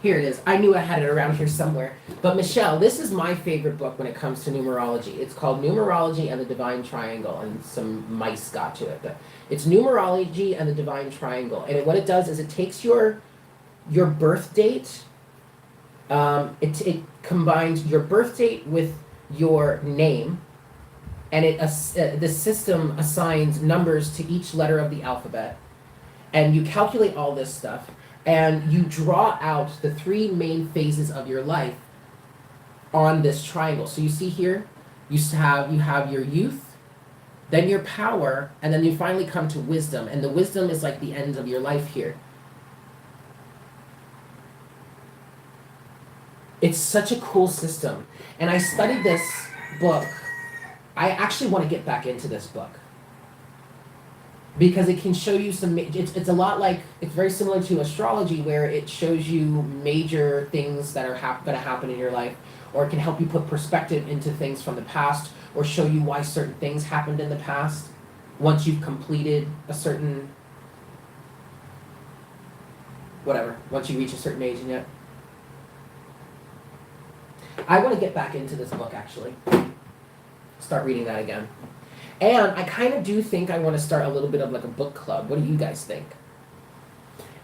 Speaker 1: Here it is. I knew I had it around here somewhere. But Michelle, this is my favorite book when it comes to numerology. It's called Numerology and the Divine Triangle, and some mice got to it. But it's Numerology and the Divine Triangle. And what it does is it takes your birth date, it combines your birth date with your name, and the system assigns numbers to each letter of the alphabet. And you calculate all this stuff. And you draw out the 3 main phases of your life on this triangle. So you see here, you have your youth, then your power, and then you finally come to wisdom. And the wisdom is like the end of your life here. It's such a cool system. And I studied this book. I actually want to get back into this book, because it can show you some, it's a lot like, it's very similar to astrology, where it shows you major things that are going to happen in your life, or it can help you put perspective into things from the past, or show you why certain things happened in the past once you've completed a certain, whatever, once you reach a certain age. And yet I want to get back into this book, actually. Start reading that again. And I kind of do think I want to start a little bit of like a book club. What do you guys think?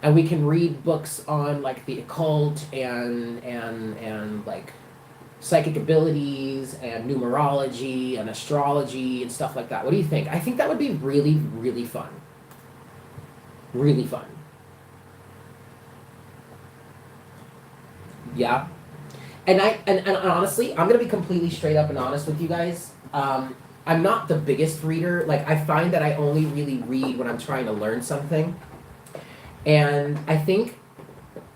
Speaker 1: And we can read books on like the occult and like psychic abilities and numerology and astrology and stuff like that. What do you think? I think that would be really, really fun. Really fun. Yeah. And honestly, I'm going to be completely straight up and honest with you guys. I'm not the biggest reader. Like, I find that I only really read when I'm trying to learn something. And I think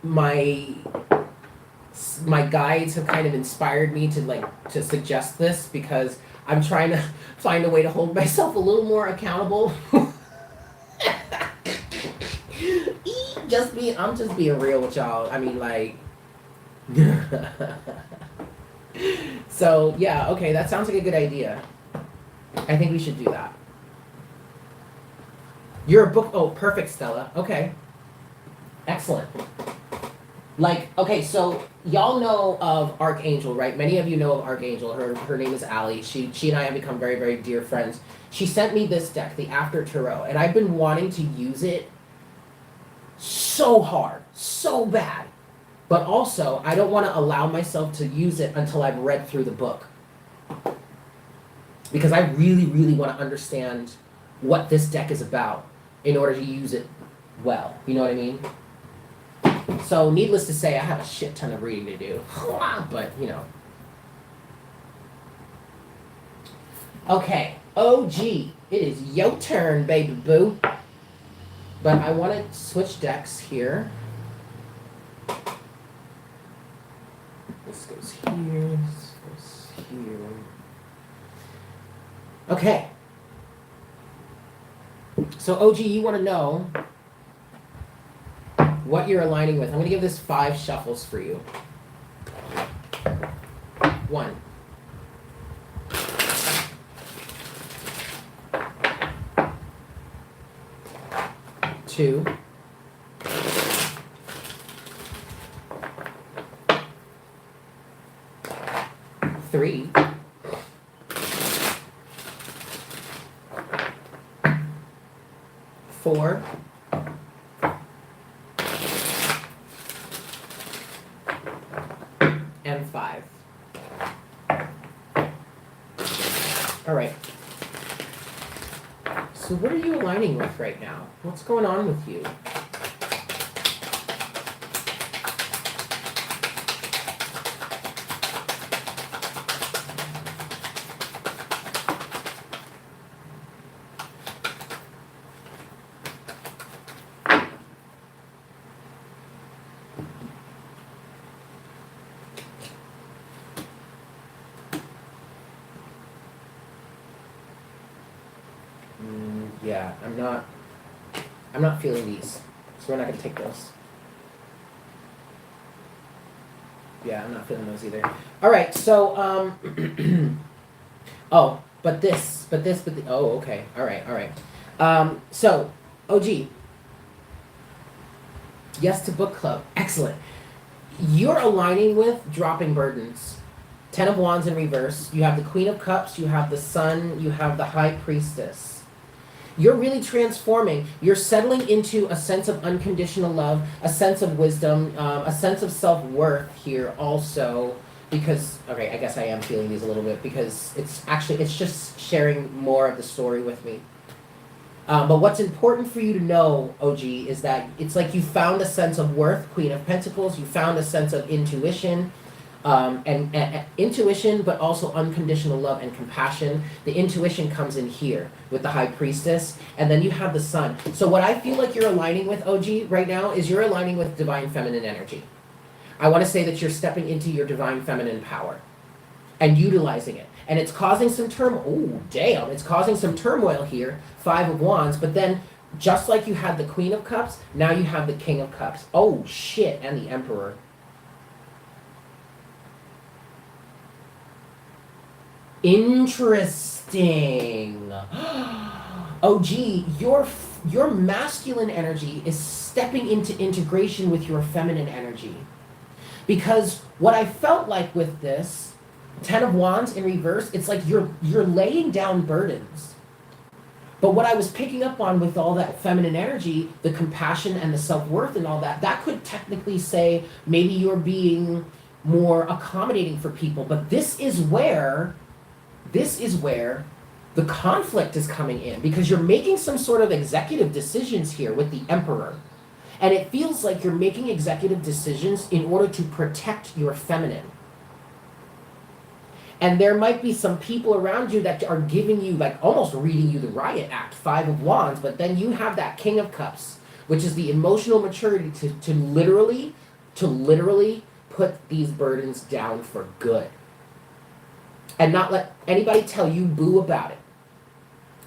Speaker 1: my guides have kind of inspired me to suggest this, because I'm trying to find a way to hold myself a little more accountable. I'm just being real with y'all. I mean, like, so yeah, okay, that sounds like a good idea. I think we should do that. You're a book. Oh, perfect, Stella. Okay. Excellent. Like, okay, so y'all know of Archangel, right? Many of you know of Archangel. Her name is Allie. She and I have become very, very dear friends. She sent me this deck, the After Tarot, and I've been wanting to use it so hard, so bad. But also, I don't want to allow myself to use it until I've read through the book, because I really, really want to understand what this deck is about in order to use it well. You know what I mean? So, needless to say, I have a shit ton of reading to do. But, you know. Okay. OG. It is your turn, baby boo. But I want to switch decks here. This goes here. This goes here. Okay. So, OG, you want to know what you're aligning with. I'm going to give this 5 shuffles for you. 1. 2. 3. 4. And 5. All right. So what are you aligning with right now? What's going on with you? Yeah, I'm not feeling these. So we're not going to take those. Yeah, I'm not feeling those either. All right, so, oh, oh, okay. All right. So, OG, yes to book club. Excellent. You're aligning with dropping burdens. 10 of Wands in reverse. You have the Queen of Cups, you have the Sun, you have the High Priestess. You're really transforming. You're settling into a sense of unconditional love, a sense of wisdom, a sense of self-worth here also. Because, okay, I guess I am feeling these a little bit because it's just sharing more of the story with me. But what's important for you to know, OG, is that it's like you found a sense of worth, Queen of Pentacles. You found a sense of intuition, and intuition, but also unconditional love and compassion. The intuition comes in here with the High Priestess, and then you have the Sun. So what I feel like you're aligning with, OG, right now, is you're aligning with Divine Feminine energy. I want to say that you're stepping into your Divine Feminine power and utilizing it. And it's causing some turmoil. Oh, damn. It's causing some turmoil here. 5 of Wands. But then, just like you had the Queen of Cups, now you have the King of Cups. Oh, shit. And the Emperor. Interesting. OG, your masculine energy is stepping into integration with your feminine energy. Because what I felt like with this, 10 of Wands in reverse, it's like you're laying down burdens. But what I was picking up on with all that feminine energy, the compassion and the self-worth and all that, that could technically say maybe you're being more accommodating for people. But this is where the conflict is coming in, because you're making some sort of executive decisions here with the Emperor. And it feels like you're making executive decisions in order to protect your feminine. And there might be some people around you that are giving you, like, almost reading you the riot act, 5 of Wands, but then you have that King of Cups, which is the emotional maturity to literally put these burdens down for good. And not let anybody tell you boo about it.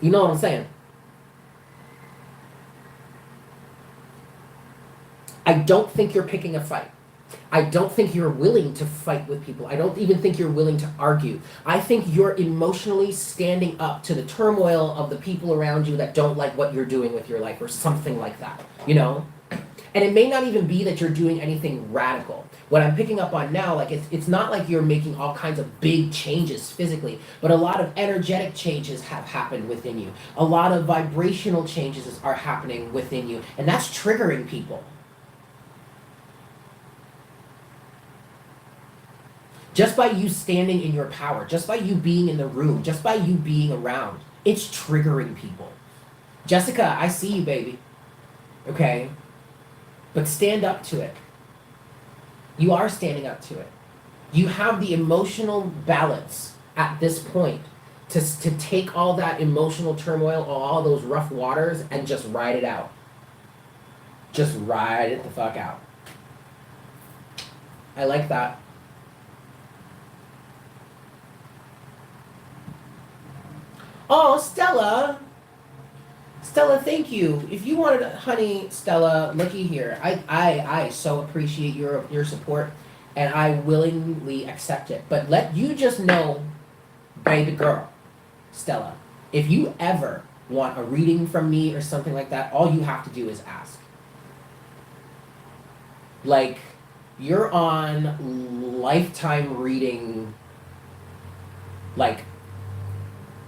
Speaker 1: You know what I'm saying? I don't think you're picking a fight. I don't think you're willing to fight with people. I don't even think you're willing to argue. I think you're emotionally standing up to the turmoil of the people around you that don't like what you're doing with your life or something like that, you know? And it may not even be that you're doing anything radical. What I'm picking up on now, like it's not like you're making all kinds of big changes physically, but a lot of energetic changes have happened within you. A lot of vibrational changes are happening within you, and that's triggering people. Just by you standing in your power, just by you being in the room, just by you being around, it's triggering people. Jessica, I see you, baby. Okay? But stand up to it. You are standing up to it. You have the emotional balance at this point to take all that emotional turmoil, all those rough waters, and just ride it out. Just ride it the fuck out. I like that. Oh, Stella. Stella, thank you. If you wanted, honey, Stella, looky here. I so appreciate your support, and I willingly accept it. But let you just know, baby girl, Stella, if you ever want a reading from me or something like that, all you have to do is ask. Like, you're on lifetime reading, like,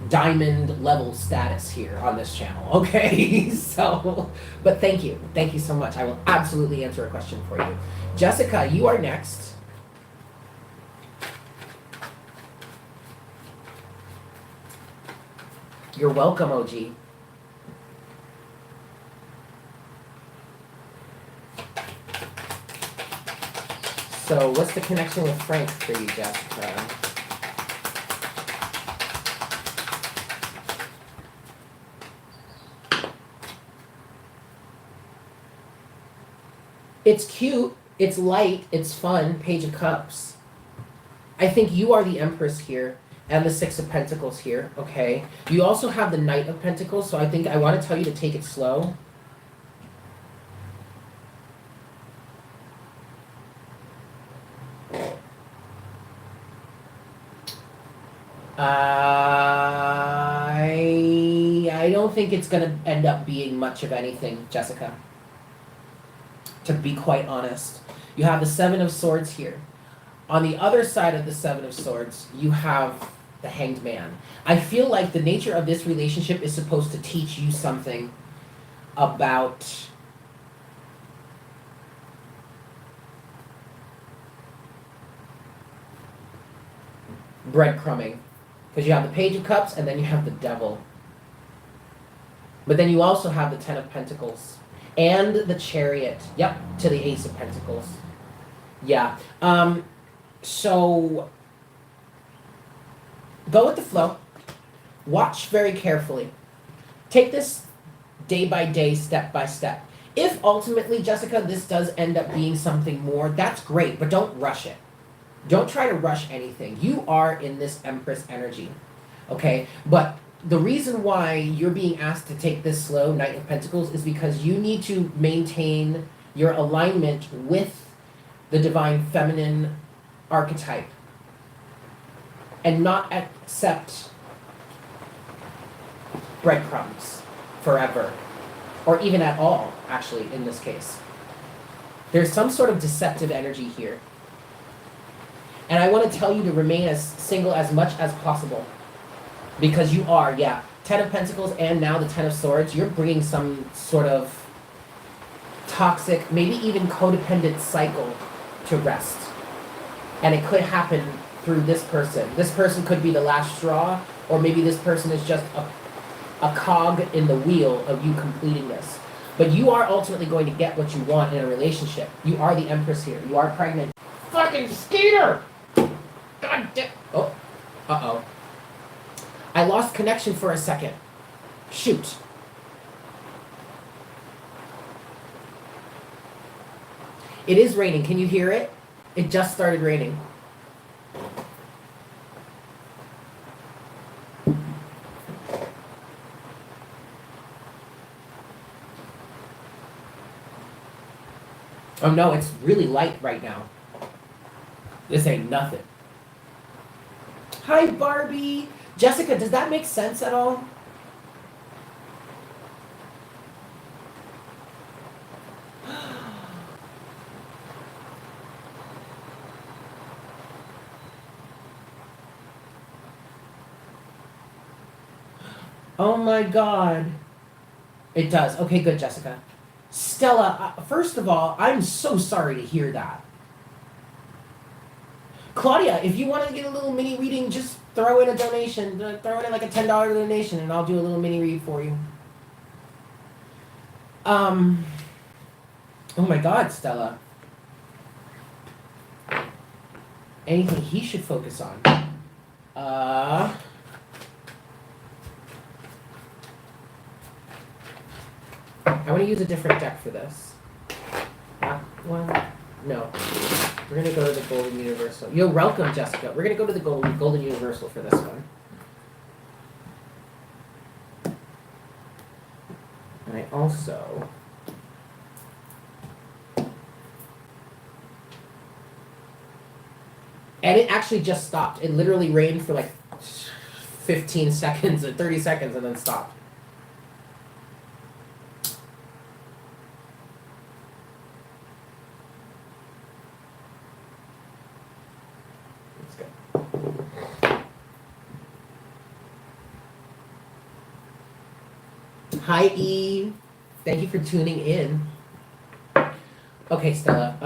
Speaker 1: diamond level status here on this channel, okay? So, but thank you so much. I will absolutely answer a question for you. Jessica, you are next. You're welcome, OG. So what's the connection with Frank for you, Jessica? It's cute, it's light, it's fun, Page of Cups. I think you are the Empress here. and the Six of Pentacles here, okay? You also have the Knight of Pentacles, so I think I want to tell you to take it slow. I don't think it's going to end up being much of anything, Jessica. To be quite honest. You have the Seven of Swords here. On the other side of the Seven of Swords, you have the Hanged Man. I feel like the nature of this relationship is supposed to teach you something about breadcrumbing. Because you have the Page of Cups and then you have the Devil. But then you also have the Ten of Pentacles. And the Chariot. Yep, to the Ace of Pentacles. Yeah. So, go with the flow. Watch very carefully. Take this day by day, step by step. If ultimately, Jessica, this does end up being something more, that's great, but don't rush it. Don't try to rush anything. You are in this Empress energy, okay? But the reason why you're being asked to take this slow, Knight of Pentacles, is because you need to maintain your alignment with the Divine Feminine archetype and not accept breadcrumbs forever, or even at all, actually, in this case. There's some sort of deceptive energy here. And I want to tell you to remain as single as much as possible. Because you are, yeah. Ten of Pentacles and now the Ten of Swords, you're bringing some sort of toxic, maybe even codependent cycle to rest. And it could happen through this person. This person could be the last straw, or maybe this person is just a cog in the wheel of you completing this. But you are ultimately going to get what you want in a relationship. You are the Empress here. You are pregnant. Fucking Skeeter! God damn. Oh. Uh-oh. I lost connection for a second. Shoot. It is raining. Can you hear it? It just started raining. Oh no, it's really light right now. This ain't nothing. Hi, Barbie. Jessica, does that make sense at all? Oh my God. It does. Okay, good, Jessica. Stella, first of all, I'm so sorry to hear that. Claudia, if you want to get a little mini reading, just throw in a donation. Throw in like a $10 donation and I'll do a little mini read for you. Oh my God, Stella. Anything he should focus on? I want to use a different deck for this. That one? No. We're going to go to the Golden Universal. You're welcome, Jessica. We're going to go to the Golden Universal for this one. And I also... And it actually just stopped. It literally rained for like 15 seconds or 30 seconds and then stopped. Hi, E. Thank you for tuning in. Okay, Stella.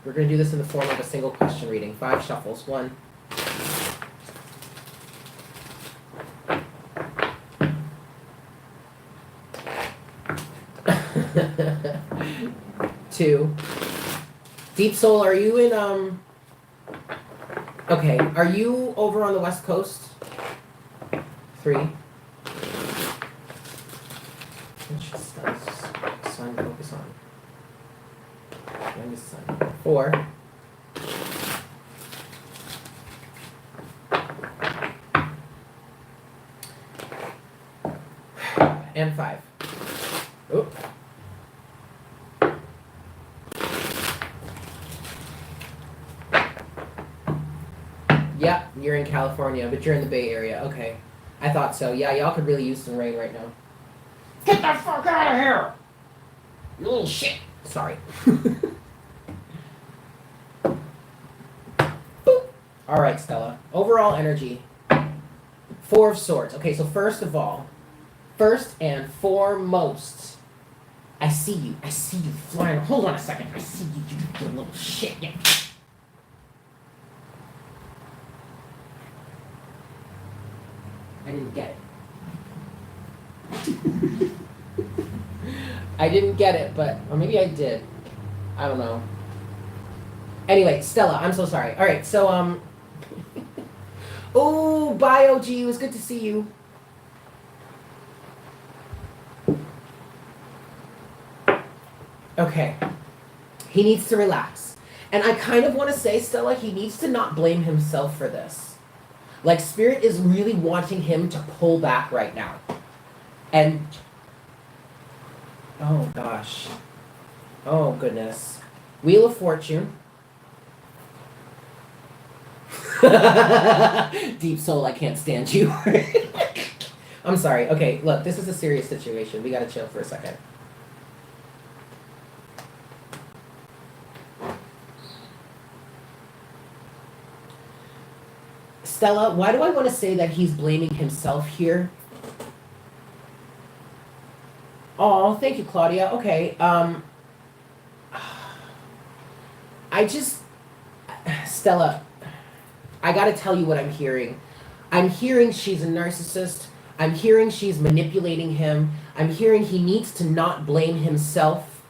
Speaker 1: We're going to do this in the form of a single question reading. 5 shuffles. 1. 2. Deep Soul, are you in, Okay, are you over on the West Coast? 3. Which sign focus on? Youngest sign. 4. and 5. Oop. Yep, you're in California, but you're in the Bay Area. Okay. I thought so. Yeah, y'all could really use some rain right now. Get the fuck out of here! You little shit. Sorry. Boop. All right, Stella. Overall energy. 4 of Swords. Okay, so first and foremost, I see you. I see you flying. Hold on a second. I see you, you little shit. Yeah. I didn't get it. I didn't get it, but, or maybe I did. I don't know. Anyway, Stella, I'm so sorry. All right, so, oh, bye, OG. It was good to see you. Okay. He needs to relax. And I kind of want to say, Stella, he needs to not blame himself for this. Like, Spirit is really wanting him to pull back right now. And, oh gosh. Oh goodness. Wheel of Fortune. Deep soul, I can't stand you. I'm sorry. Okay, look, this is a serious situation. We gotta chill for a second. Stella, why do I want to say that he's blaming himself here? Oh, thank you, Claudia. Okay, I just... Stella, I gotta tell you what I'm hearing. I'm hearing she's a narcissist. I'm hearing she's manipulating him. I'm hearing he needs to not blame himself.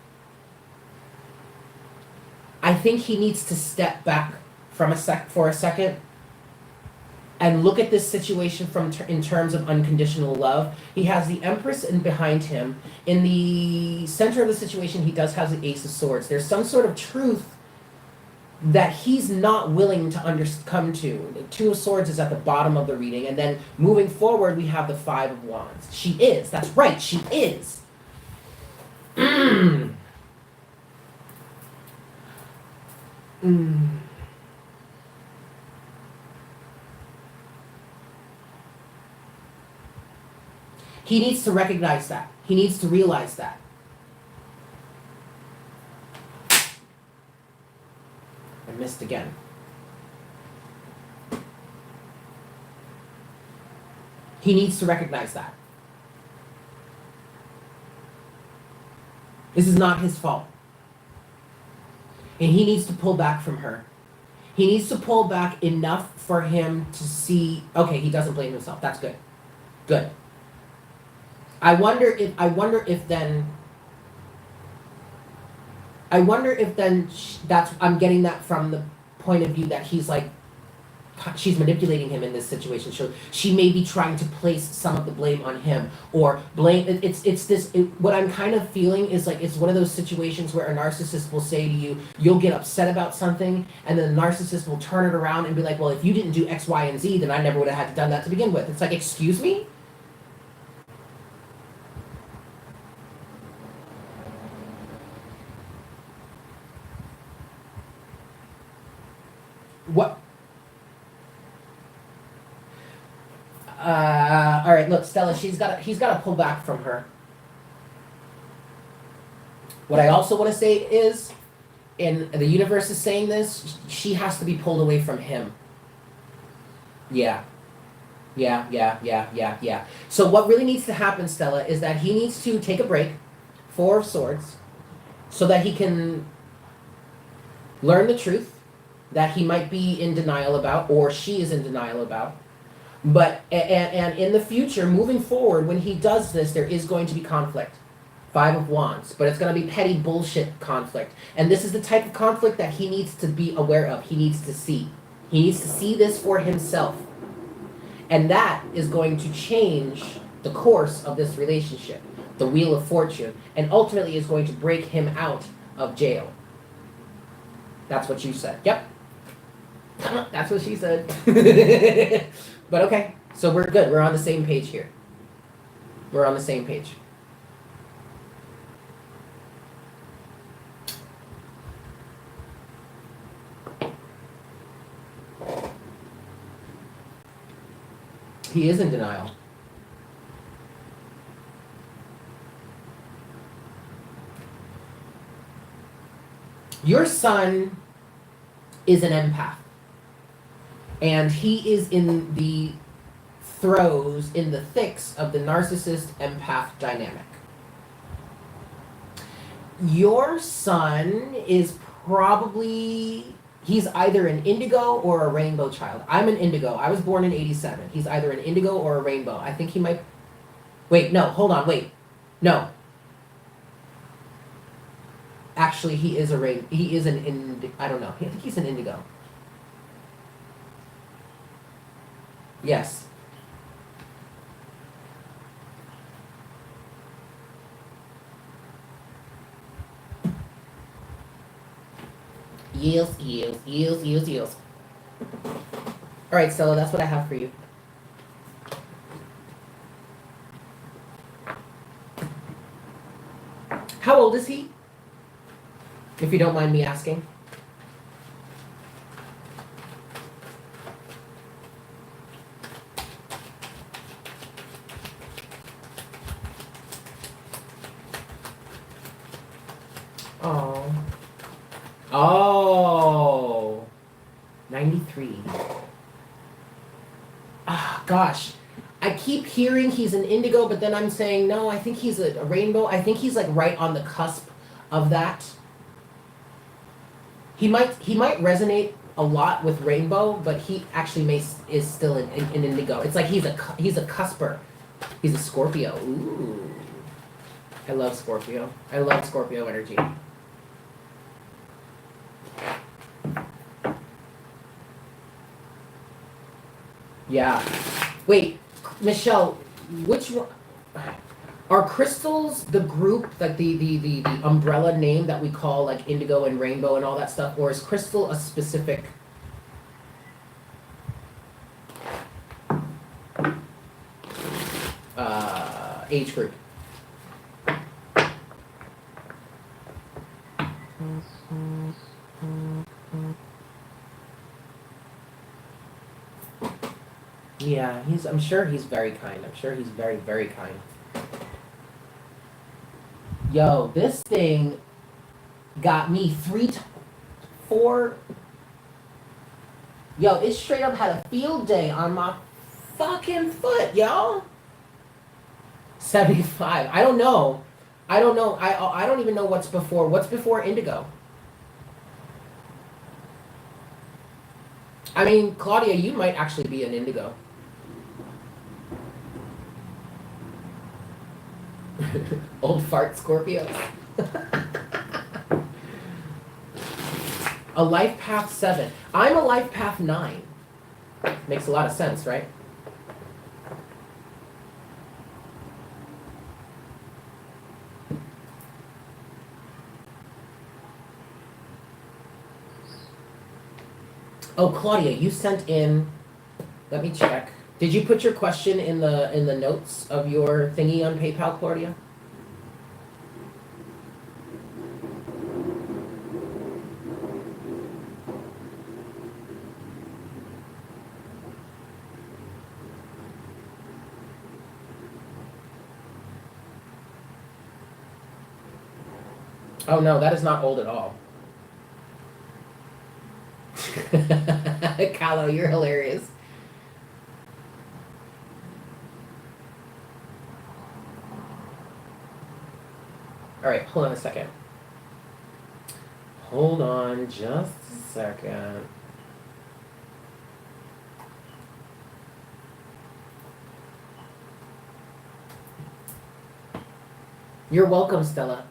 Speaker 1: I think he needs to step back for a second and look at this situation in terms of unconditional love. He has the Empress behind him. In the center of the situation, he does have the Ace of Swords. There's some sort of truth that he's not willing to come to. The Two of Swords is at the bottom of the reading, and then moving forward, we have the Five of Wands. She is. That's right. She is. He needs to recognize that. He needs to realize that. I missed again. He needs to recognize that. This is not his fault. And he needs to pull back from her. He needs to pull back enough for him to see, okay, he doesn't blame himself. That's good. Good. I wonder if then that's, I'm getting that from the point of view that he's like, she's manipulating him in this situation. So she may be trying to place some of the blame on him, or blame, what I'm kind of feeling is like, it's one of those situations where a narcissist will say to you, you'll get upset about something, and then the narcissist will turn it around and be like, well, if you didn't do X, Y, and Z, then I never would have had done that to begin with. It's like, excuse me? What? All right, look, Stella, he's got to pull back from her. What I also want to say is, and the universe is saying this, she has to be pulled away from him. Yeah. So what really needs to happen, Stella, is that he needs to take a break, Four of Swords, so that he can learn the truth that he might be in denial about, or she is in denial about. But, and in the future, moving forward, when he does this, there is going to be conflict. Five of Wands. But it's going to be petty bullshit conflict. And this is the type of conflict that he needs to be aware of. He needs to see. He needs to see this for himself. And that is going to change the course of this relationship. The Wheel of Fortune. And ultimately is going to break him out of jail. That's what you said. Yep. That's what she said. But okay, so we're good. We're on the same page here. We're on the same page. He is in denial. Your sun is an empath. And he is in the throes, in the thicks of the narcissist empath dynamic. Your sun is probably, he's either an indigo or a rainbow child. I'm an indigo. I was born in 87. He's either an indigo or a rainbow. I think he might, wait, no, hold on, wait. No. Actually, he is I don't know. I think he's an indigo. Yes. Yes. All right, Stella, that's what I have for you. How old is he? If you don't mind me asking. Oh. Oh. 93. Ah, gosh. I keep hearing he's an indigo, but then I'm saying, no, I think he's a rainbow. I think he's like right on the cusp of that. He might resonate a lot with rainbow, but he actually is still an indigo. It's like he's a cusper. He's a Scorpio. Ooh. I love Scorpio. I love Scorpio energy. Yeah. Wait, Michelle, which one? Are crystals the group, like the umbrella name that we call like indigo and rainbow and all that stuff? Or is crystal a specific age group? Yeah, I'm sure he's very kind. I'm sure he's very, very kind. Yo, this thing got me 4. Yo, it straight up had a field day on my fucking foot, yo. 75. I don't know. I don't even know what's before. What's before indigo? I mean, Claudia, you might actually be an indigo. Old fart Scorpios. A life path 7. I'm a life path 9. Makes a lot of sense, right? Oh, Claudia, you sent in. Let me check. Did you put your question in the notes of your thingy on PayPal, Claudia? Oh no, that is not old at all. Kahlo, you're hilarious. All right, hold on a second. Hold on just a second. You're welcome, Stella.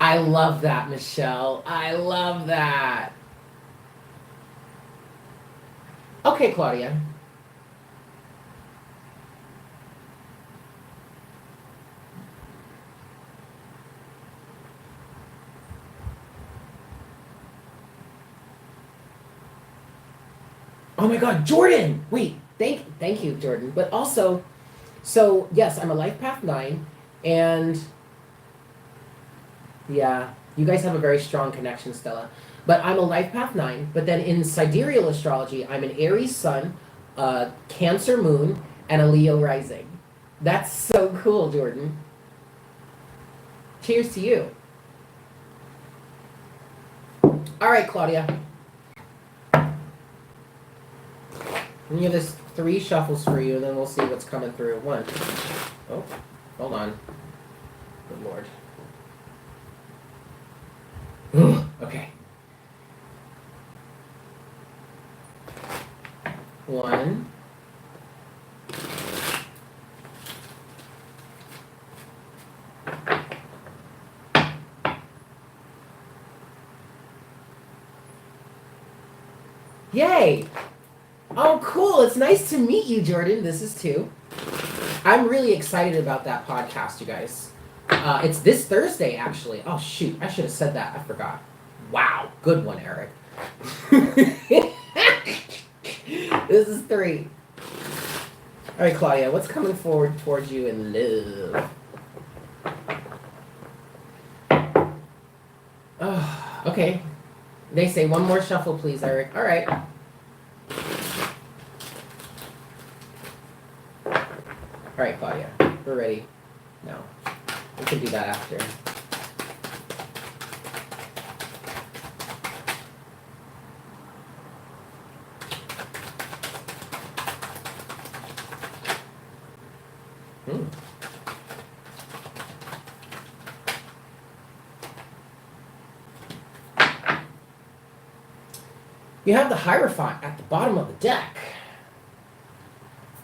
Speaker 1: I love that, Michelle. I love that. Okay, Claudia. Oh my God, Jordan! Wait, thank you, Jordan. But also, so yes, I'm a life path 9, and yeah, you guys have a very strong connection, Stella. But I'm a life path 9. But then in sidereal astrology, I'm an Aries sun, a Cancer moon, and a Leo rising. That's so cool, Jordan. Cheers to you. All right, Claudia. I'm gonna give this 3 shuffles for you, and then we'll see what's coming through. 1. Oh, hold on. Good Lord. Okay. 1. Yay! Oh, cool. It's nice to meet you, Jordan. This is 2. I'm really excited about that podcast, you guys. It's this Thursday, actually. Oh, shoot. I should have said that. I forgot. Wow. Good one, Eric. This is 3. All right, Claudia. What's coming forward towards you in love? Oh, okay. They say 1 more shuffle, please, Eric. All right. All right, Claudia. We're ready. No. We can do that after. You have the Hierophant at the bottom of the deck.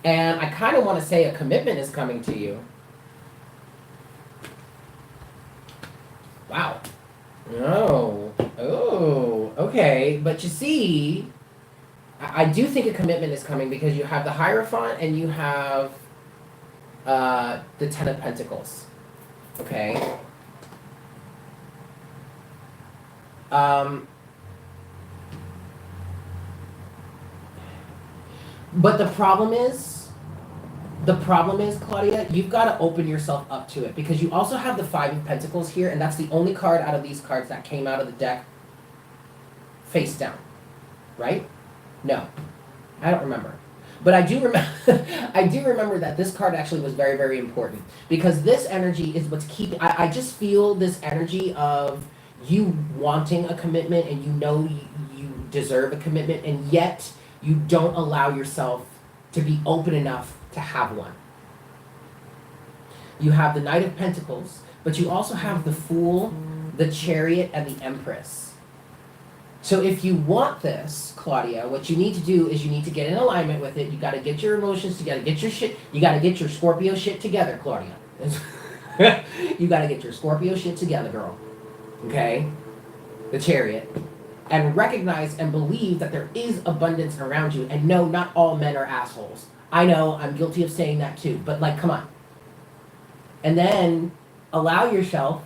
Speaker 1: And I kind of want to say a commitment is coming to you. Wow. Oh, okay. But you see, I do think a commitment is coming because you have the Hierophant and you have the 10 of Pentacles. Okay. But the problem is, Claudia, you've got to open yourself up to it because you also have the 5 of Pentacles here, and that's the only card out of these cards that came out of the deck face down, right? No, I don't remember. But I do remember, I do remember that this card actually was very, very important because this energy is what's keeping. I just feel this energy of you wanting a commitment, and you know you deserve a commitment, and yet you don't allow yourself to be open enough to have one. You have the Knight of Pentacles, but you also have the Fool, the Chariot, and the Empress. So if you want this, Claudia, what you need to do is you need to get in alignment with it. You got to get your emotions, you got to get your shit, you got to get your Scorpio shit together, Claudia. You got to get your Scorpio shit together, girl. Okay? The Chariot. And recognize and believe that there is abundance around you. And no, not all men are assholes. I know, I'm guilty of saying that too. But like, come on. And then allow yourself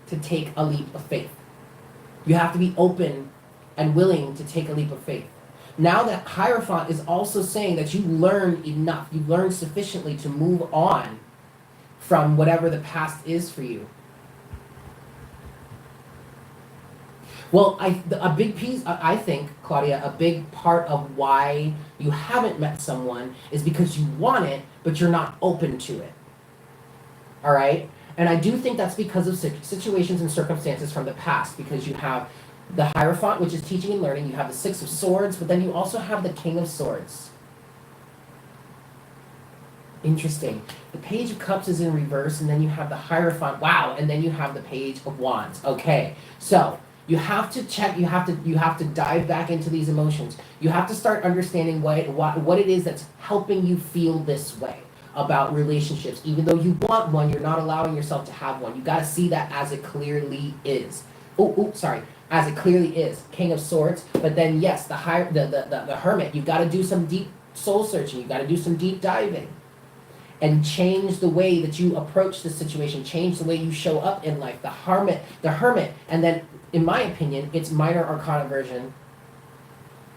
Speaker 1: to take a leap of faith. You have to be open and willing to take a leap of faith. Now that Hierophant is also saying that you learned enough, you learned sufficiently to move on from whatever the past is for you. Well, a big piece, I think, Claudia, a big part of why you haven't met someone is because you want it, but you're not open to it. All right? And I do think that's because of situations and circumstances from the past, because you have the Hierophant, which is teaching and learning. You have the 6 of Swords, but then you also have the King of Swords. Interesting. The Page of Cups is in reverse, and then you have the Hierophant. Wow, and then you have the Page of Wands. Okay, so you have to check, you have to dive back into these emotions. You have to start understanding what it is that's helping you feel this way. about relationships. Even though you want one, you're not allowing yourself to have one. You got to see that as it clearly is. Sorry. As it clearly is. King of Swords. But then, yes, the Hermit. You've got to do some deep soul searching. You've got to do some deep diving. And change the way that you approach the situation. Change the way you show up in life. The Hermit. And then, in my opinion, its minor arcana version,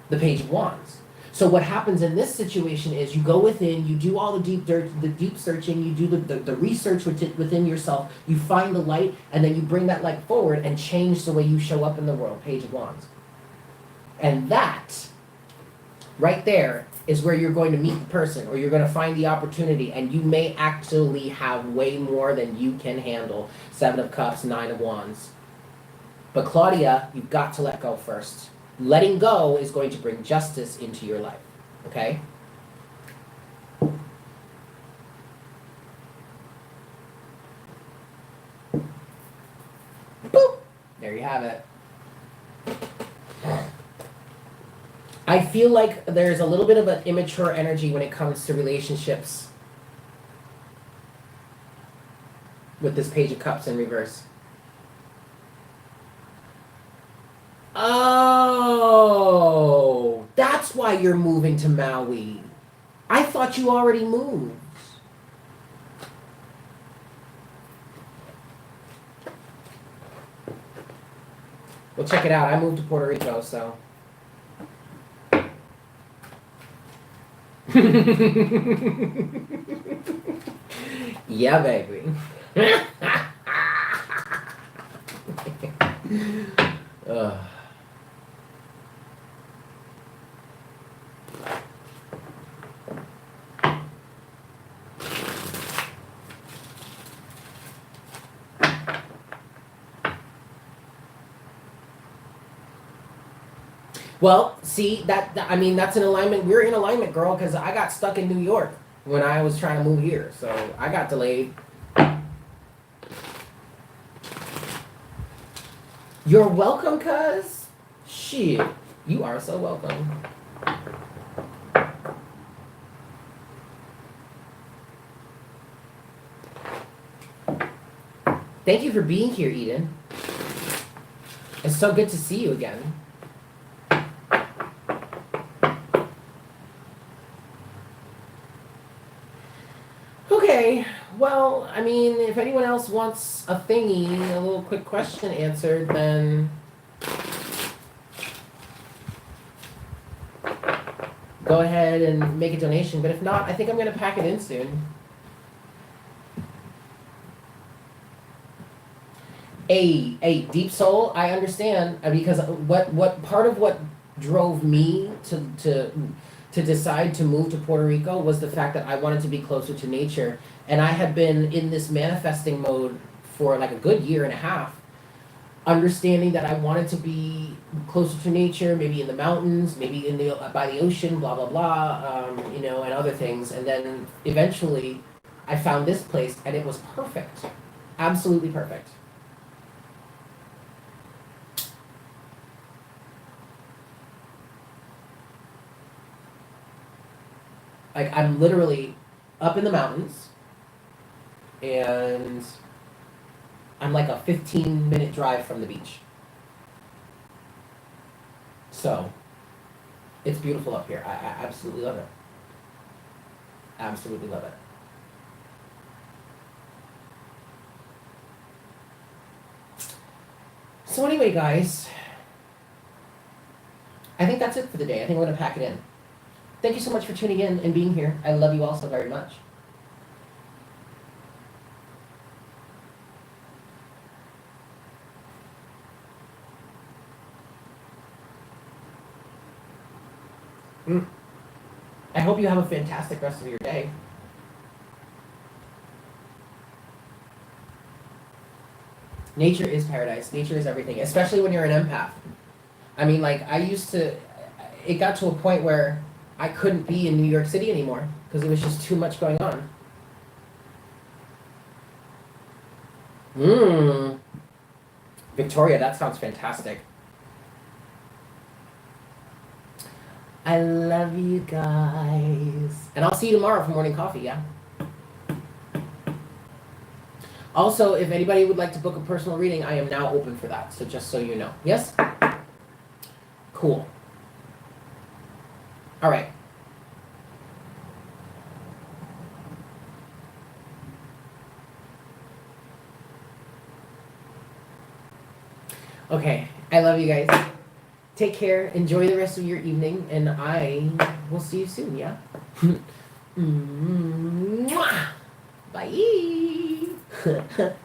Speaker 1: the Page of Wands. So what happens in this situation is you go within, you do all the deep searching, you do the research within yourself, you find the light, and then you bring that light forward and change the way you show up in the world, Page of Wands. And that, right there, is where you're going to meet the person, or you're going to find the opportunity, and you may actually have way more than you can handle. 7 of Cups, 9 of Wands. But Claudia, you've got to let go first. Letting go is going to bring justice into your life, okay? Boop! There you have it. I feel like there's a little bit of an immature energy when it comes to relationships with this Page of Cups in reverse. Oh, that's why you're moving to Maui. I thought you already moved. Well, check it out. I moved to Puerto Rico, so. Yeah, baby. Well, see, I mean, that's an alignment. We're in alignment, girl, because I got stuck in New York when I was trying to move here. So I got delayed. You're welcome, cuz. Shit. You are so welcome. Thank you for being here, Eden. It's so good to see you again. Okay, well, I mean, if anyone else wants a thingy, a little quick question answered, then go ahead and make a donation. But if not, I think I'm going to pack it in soon. A deep soul, I understand, because what part of what drove me to decide to move to Puerto Rico was the fact that I wanted to be closer to nature. And I had been in this manifesting mode for like a good year and a half, understanding that I wanted to be closer to nature, maybe in the mountains, maybe by the ocean, blah, blah, blah, and other things. And then eventually I found this place and it was perfect. Absolutely perfect. Like, I'm literally up in the mountains, and I'm like a 15-minute drive from the beach. So, it's beautiful up here. I absolutely love it. Absolutely love it. So anyway, guys, I think that's it for the day. I think I'm going to pack it in. Thank you so much for tuning in and being here. I love you all so very much. I hope you have a fantastic rest of your day. Nature is paradise. Nature is everything, especially when you're an empath. I mean, like, it got to a point where I couldn't be in New York City anymore because there was just too much going on. Victoria, that sounds fantastic. I love you guys. And I'll see you tomorrow for morning coffee, yeah? Also, if anybody would like to book a personal reading, I am now open for that. So just so you know. Yes? Cool. All right. Okay. I love you guys. Take care. Enjoy the rest of your evening. And I will see you soon. Yeah? Mwah! Bye.